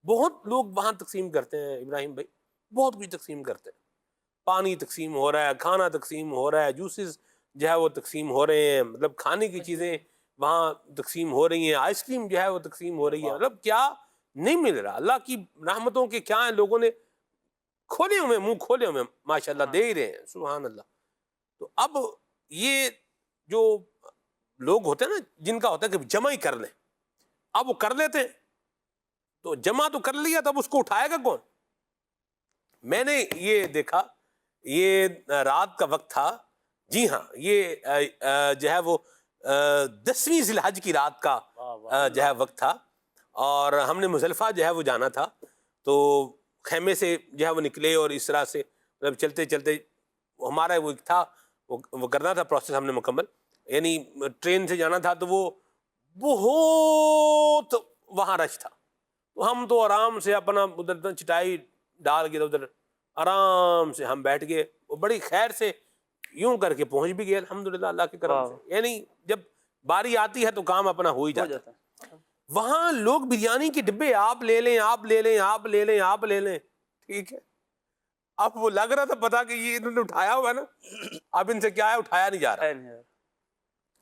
بہت لوگ وہاں تقسیم کرتے ہیں ابراہیم بھائی, بہت کچھ تقسیم کرتے ہیں. پانی تقسیم ہو رہا ہے, کھانا تقسیم ہو رہا ہے, جوسز جو ہے وہ تقسیم ہو رہے ہیں, مطلب کھانے کی چیزیں وہاں تقسیم ہو رہی ہیں, آئس کریم جو ہے وہ تقسیم ہو رہی ہے. مطلب کیا نہیں مل رہا, اللہ کی رحمتوں کے کیا ہیں, لوگوں نے کھولے ہوئے, منہ کھولے ہوئے, ماشاءاللہ دے ہی رہے ہیں, سبحان اللہ. تو اب یہ جو لوگ ہوتے ہیں نا, جن کا ہوتا ہے کہ جمع ہی کر لیں, اب وہ کر لیتے ہیں, تو جمع تو کر لیا, تب اس کو اٹھائے گا کون؟ میں نے یہ دیکھا, یہ رات کا وقت تھا, جی ہاں, یہ جو ہے وہ 10ویں ذی الحج کی رات کا جو ہے وقت تھا، اور ہم نے مزدلفہ جو ہے وہ جانا تھا، تو خیمے سے جو ہے وہ نکلے اور اس طرح سے مطلب چلتے چلتے ہمارا وہ ایک تھا وہ کرنا تھا پروسیس ہم نے مکمل، یعنی ٹرین سے جانا تھا تو وہ بہت وہاں رش تھا، تو ہم تو آرام سے اپنا ادھر چٹائی ڈال کے ادھر آرام سے ہم بیٹھ گئے، وہ بڑی خیر سے یوں کر کے پہنچ بھی گئے الحمدللہ اللہ کے کرم سے، یعنی جب باری آتی ہے تو کام اپنا ہو ہی جاتا ہے۔ وہاں لوگ بریانی کے ڈبے آپ لے لیں آپ لے لیں آپ لے لیں آپ لے لیں، ٹھیک ہے، اب وہ لگ رہا تھا پتا کہ یہ انہوں نے اٹھایا ہوا نا، اب ان سے کیا ہے اٹھایا نہیں جا رہا،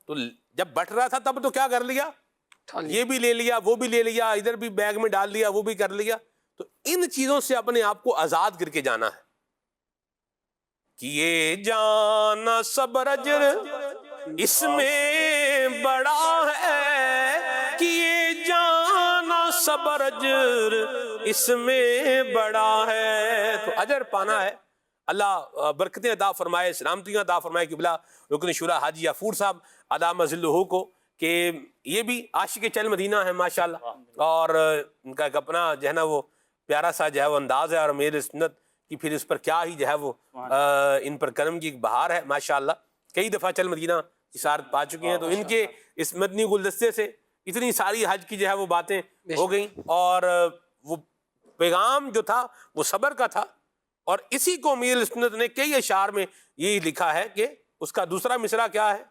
تو جب بٹ رہا تھا تب تو کیا کر لیا، یہ بھی لے لیا وہ بھی لے لیا، ادھر بھی بیگ میں ڈال لیا وہ بھی کر لیا، تو ان چیزوں سے اپنے آپ کو آزاد کر کے جانا ہے کہ یہ جانا صبر اجر اس میں بڑا ہے، کہ یہ جانا صبر اجر اس میں بڑا ہے، تو اجر پانا ہے، اللہ برکتیں عطا فرمائے، سلامتیاں عطا فرمائے قبلہ رکن شورا حاجی غفور صاحب ادام ذلہ کو، کہ یہ بھی عاشق چل مدینہ ہے ماشاءاللہ، اور ان کا ایک اپنا جو ہے نا وہ پیارا سا جو ہے وہ انداز ہے، اور میرے سنت کی پھر اس پر کیا ہی جو ہے وہ ان پر کرم کی ایک بہار ہے ماشاءاللہ، کئی دفعہ چل مدینہ اشارت پا چکے ہیں، تو ان کے اس مدنی گلدستے سے اتنی ساری حج کی جو ہے وہ باتیں ہو گئیں، اور وہ پیغام جو تھا وہ صبر کا تھا، اور اسی کو امیر سنت نے کئی اشعار میں یہی لکھا ہے کہ اس کا دوسرا مصرع کیا ہے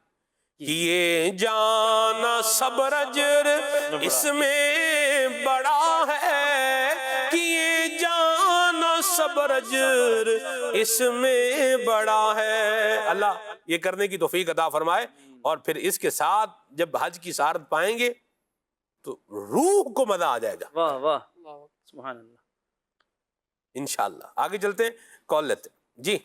کہ یہ جانا صبر اجر اس میں بڑا ہے، کہ یہ جانا صبر اجر اس میں بڑا ہے، اللہ یہ کرنے کی توفیق عطا فرمائے، اور پھر اس کے ساتھ جب حج کی سعادت پائیں گے تو روح کو مزہ آ جائے گا، واہ واہ سبحان اللہ، انشاءاللہ۔ آگے چلتے ہیں، کال لیتے ہیں جی۔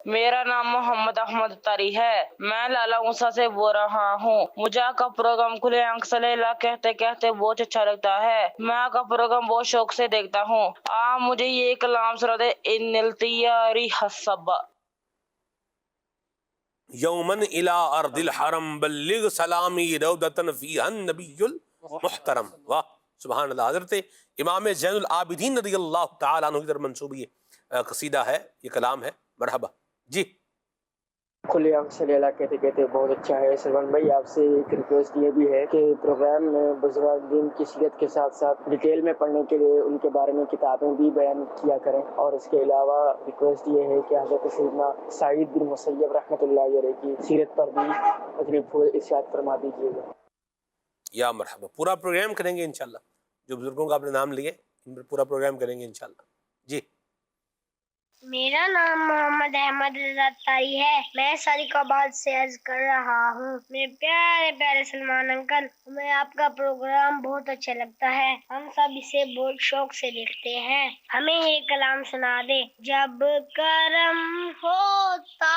میرا نام محمد احمد تاری ہے، میں لالا موسیٰ سے بول رہا ہوں۔ مجھے آپ کا پروگرام کھلے آنکھ سے لیلا کہتے کہتے بہت اچھا لگتا ہے، میں آپ کا پروگرام بہت شوق سے دیکھتا ہوں۔ آپ مجھے یہ کلام سنا دے، ان الطیاری حسب یومن الی ارض الحرم بلغ سلامی رودتن فیہا النبی المحترم، واہ سبحان اللہ۔ حضرت امام زین العابدین رضی اللہ تعالیٰ عنہ کی طرف منسوب یہ قصیدہ ہے، یہ کلام ہے، مرحبا جی۔ کھلے آنکھ سے لیلا کہتے کہتے بہت اچھا ہے۔ سلمان بھائی آپ سے ایک ریکویسٹ یہ بھی ہے کہ پروگرام میں بزرگ دین کی سیرت کے ساتھ ساتھ ڈیٹیل میں پڑھنے کے لیے ان کے بارے میں کتابیں بھی بیان کیا کریں، اور اس کے علاوہ ریکویسٹ یہ ہے کہ حضرت سیدنا سعید بن مسیب رحمۃ اللہ علیہ کی سیرت پر بھی اپنی پھول ارشاد فرما دیجیے گا۔ یا مرحبا، پورا پروگرام کریں گے انشاءاللہ، جو بزرگوں کا آپ نے نام لیے ان پر پورا پروگرام کریں گے انشاءاللہ جی۔ میرا نام محمد احمد رضا تاری ہے، میں ساریکاباد سے عرض کر رہا ہوں۔ میرے پیارے پیارے سلمان انکل، ہمیں آپ کا پروگرام بہت اچھا لگتا ہے، ہم سب اسے بہت شوق سے دیکھتے ہیں۔ ہمیں یہ کلام سنا دے، جب کرم ہوتا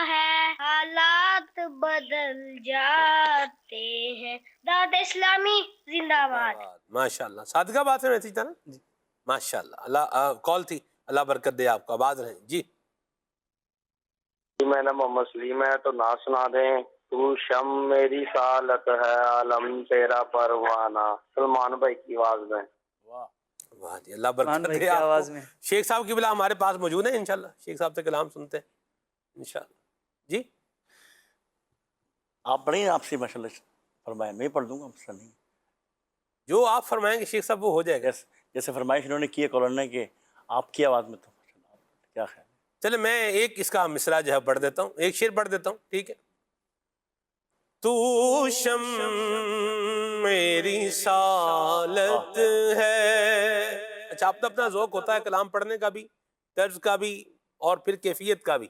ہے حالات بدل جاتے ہیں۔ دعوت اسلامی زندہ باد۔ ماشاءاللہ، صادقہ بات ہے ویسی تھا نا جی، ماشاءاللہ، اللہ کال تھی، اللہ برکت دے آپ کو، آباد رہیں جی۔ میں نام محمد سلیم ہے، تو نعت سنا دیں، تو شم میری سالت ہے عالم تیرا پروانہ، سلمان بھائی کی آواز میں۔ واہ جی، اللہ برکت دے آپ کو۔ شیخ صاحب کی بلا ہمارے پاس موجود ہیں انشاءاللہ، شیخ صاحب سے کلام سنتے ہیں انشاءاللہ جی۔ آپ پڑھیں، آپ سے ماشاءاللہ فرمائیں، میں پڑھ دوں گا، مسئلہ نہیں، جو آپ فرمائیں گے شیخ صاحب وہ ہو جائے گا، جیسے فرمائش انہوں نے کی ہے قرآن نے کہ آپ کی آواز میں، تو کیا خیال ہے؟ چلے میں ایک اس کا مصرع جو ہے پڑھ دیتا ہوں، ایک شعر پڑھ دیتا ہوں، ٹھیک ہے۔ تو شم میری سالت ہے، اچھا اپنا ذوق ہوتا ہے کلام پڑھنے کا بھی، طرز کا بھی، اور پھر کیفیت کا بھی،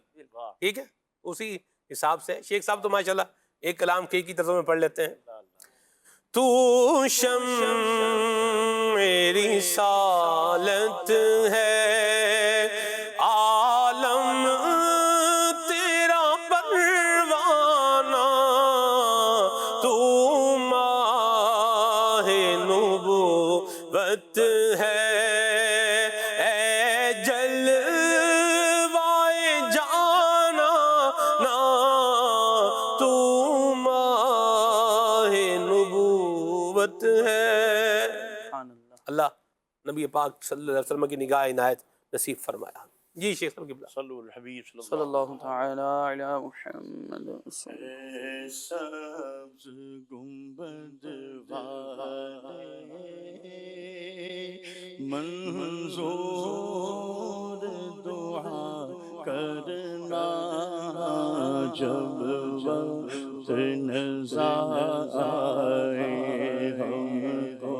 ٹھیک ہے، اسی حساب سے شیخ صاحب تو ماشاءاللہ ایک کلام کی طرزوں میں پڑھ لیتے ہیں۔ تو شم میری سالت ہے عالم تیرا پروانہ، تو ماہ نبوت ہے اے جلوائے جانا نا، تو ماہ نبی پاک صلی اللہ علیہ وسلم کی نگاہ عنایت نصیب فرمایا. جی شیخ صاحب قبلہ. صلو الحبیب صلی اللہ تعالی علی محمد. سبز گنبد والے منظور دعا کرنا جب وقت نظر آئے ہم کو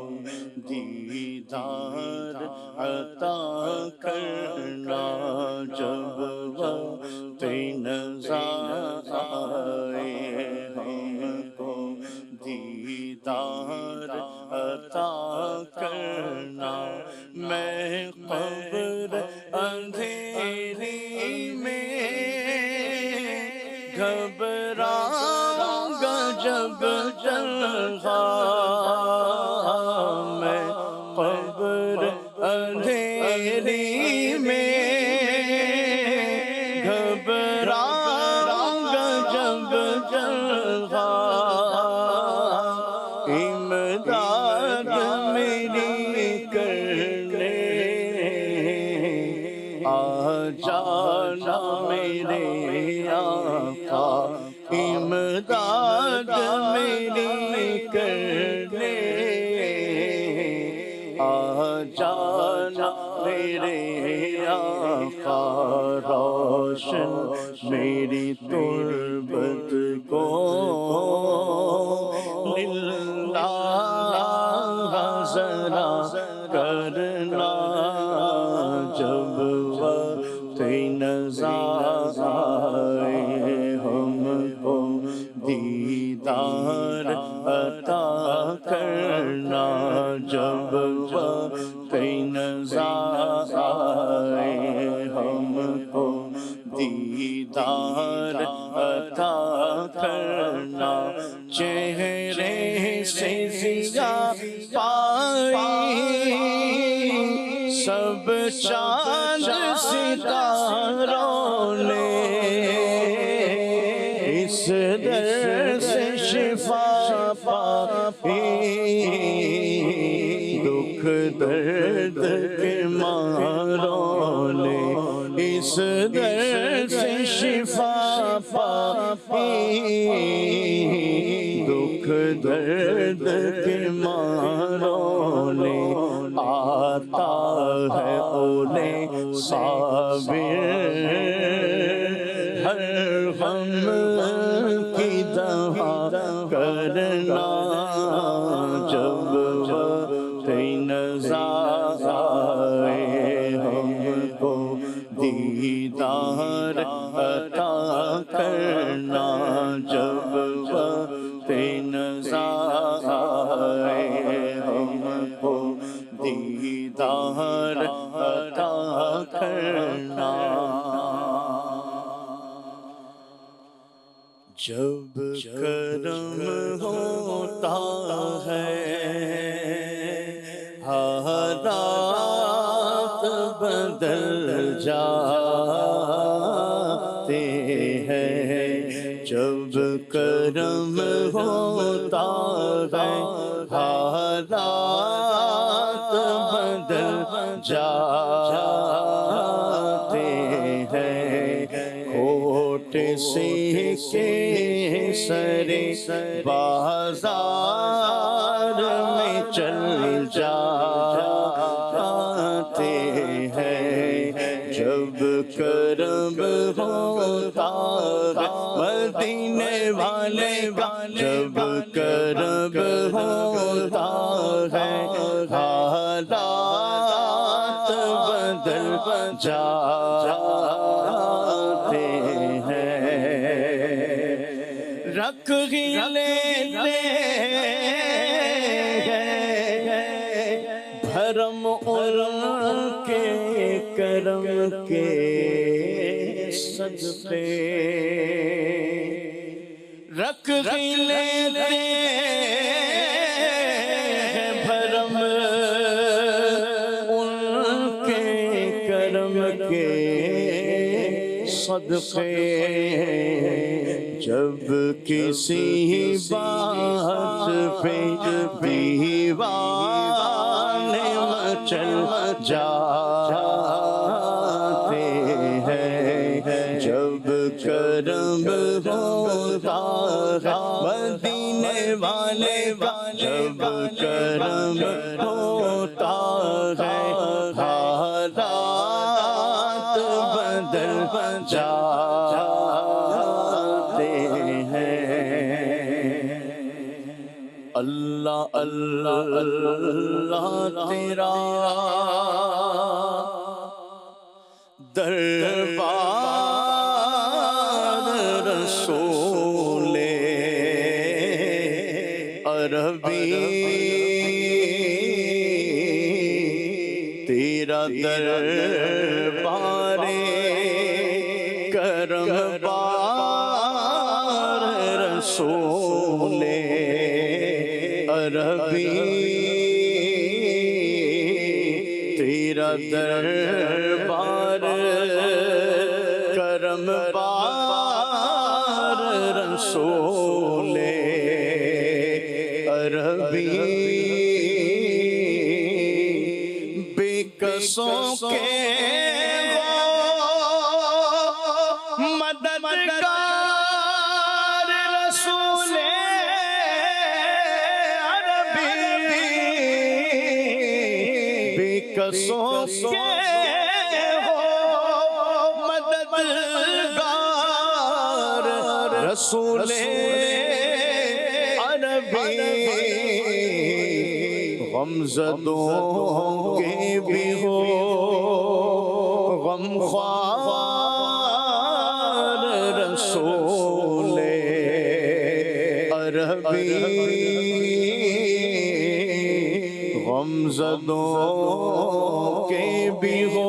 دیدار عطا کرنا جب وقت نظر آئے ہم کو دیدار عطا کرنا. میں قبر اندھیری میں گھبراؤں گا جب جلوہ، میں قبر اندھیری میں گھبراؤں گا جب جلوہ. امداد میری کرنے آ جانا میرے آقا، امداد میری کرنے آ جانا میرے آقا. روشن میری تربت کو للہ ذرا کرنا جب وقت نظر آئے ہم کو دیدار عطا کرنا جب وقت نظر آئے ہم کو دیدار عطا کرنا. چہرے سے ضیاء پائی سب چاند ستاروں نے، اس در سے شفا پائی دکھ درد کے ماروں نے، اس در سے شفا پائی دکھ درد کے ماروں نے. آتا ہے انہیں صابر ہر غم کی دوا کرنا جب وقت نظر آئے ہم کو دیدار عطا کرنا جب وقت نظر آئے ہم کو دیدار عطا کرنا. جب کرم ہوتا ہے حالات بدل جاتے ہیں. جب کرم ہوتا ہے حالات بدل جاتے ہیں. کوٹ سکے سرے بازار میں چل جاتے ہیں. جب کرم ہوتا ہے مدینے والے جب کرم ہوتا ہے حالات بدل جاتے ہیں. رکھ ہی لیتے بھرم ان کے کرم کے صدقے. رکھ ہی لیتے بھرم ان کے کرم کے صدقے. جب کسی بات پہ دیوانے چل جاتے ہیں جب کرم ہوتا ہے مدینے والے کا جب کرم ہوتا ہے حالات بدل جاتے ہیں اللہ اللہ اللہ تیرا دربار رسول عربی تیرا دربار کرم بار رسول عربی تیرا دربار کرم بار رسول عربی بے کسوں کے مددگار رسول عربی بے کسوں کے مددگار رسول عربی غمزدوں کے بھی ہو غم خوار رسول عربی غمزدوں کے بھی ہو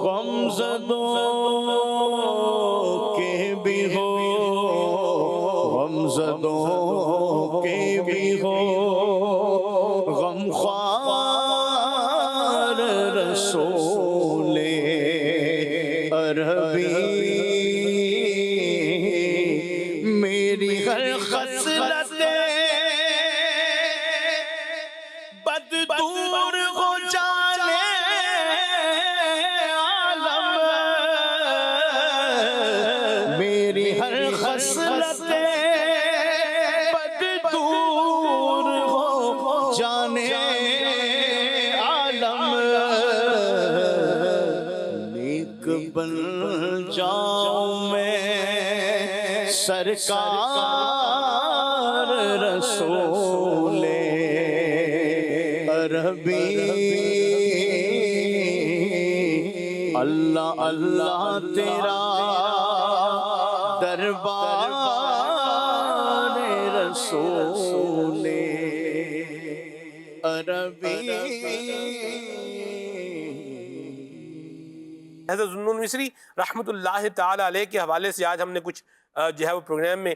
غمزدوں کے بھی ہو غمزدوں کے بھی ہو غم خوار رسول عربی میری ہر خصلت بد دور ہو جانے عالم میری ہر خصلت بد دور ہو جانے عالم نیک بن جاؤں میں سرکار رسول عربی اللہ اللہ تیرا دربار رسول عربی حضرت ذوالنون مصری رحمۃ اللہ تعالی علیہ کے حوالے سے آج ہم نے کچھ جو ہے وہ پروگرام میں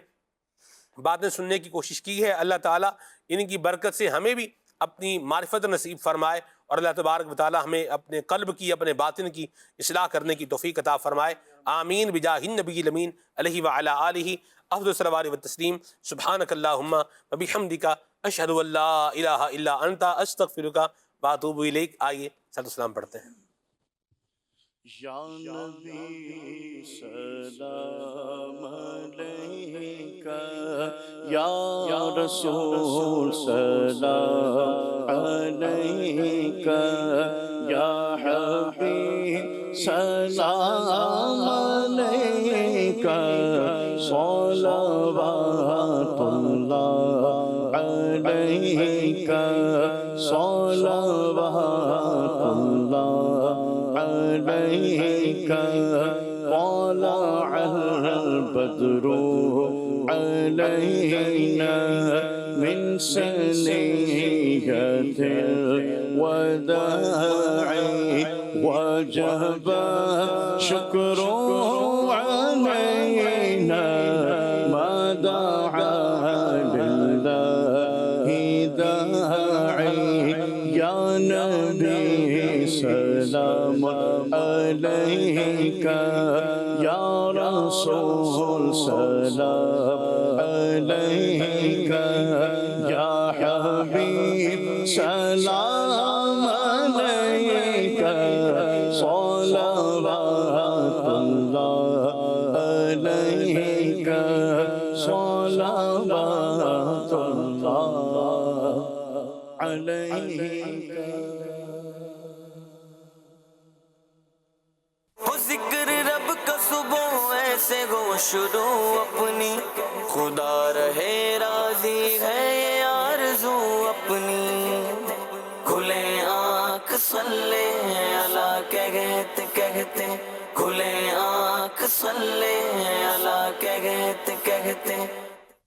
باتیں سننے کی کوشش کی ہے. اللہ تعالیٰ ان کی برکت سے ہمیں بھی اپنی معرفت نصیب فرمائے اور اللہ تبارک و تعالیٰ ہمیں اپنے قلب کی اپنے باطن کی اصلاح کرنے کی توفیق عطا فرمائے. آمین بجاہ النبی الامین علیہ وعلی آلہ افضل الصلوات والتسلیم. سبحانک اللہم وبحمدک اشہد ان لا الہ الا انت استغفرک واتوب الیک. آئیے صلی اللہ سلام پڑھتے ہیں. یا نبی سلام علیکہ یا رسول سلام علیکہ یا حبیب سلام علیکہ صلوات اللہ علیکہ صلوات اللہ عليك طلع البدر علينا من سنية الوداع وجب شكر علينا ما دعا لله داعي يا نبي سلام عليك يا رسول سلام عليك يا حبيب سلام سے گوش دو اپنی خدا رہے راضی ہے یہ آرزو اپنی کھلے آنکھ صلی اللہ کہتے کہتے کھلے آنکھ صلی اللہ کہتے کہتے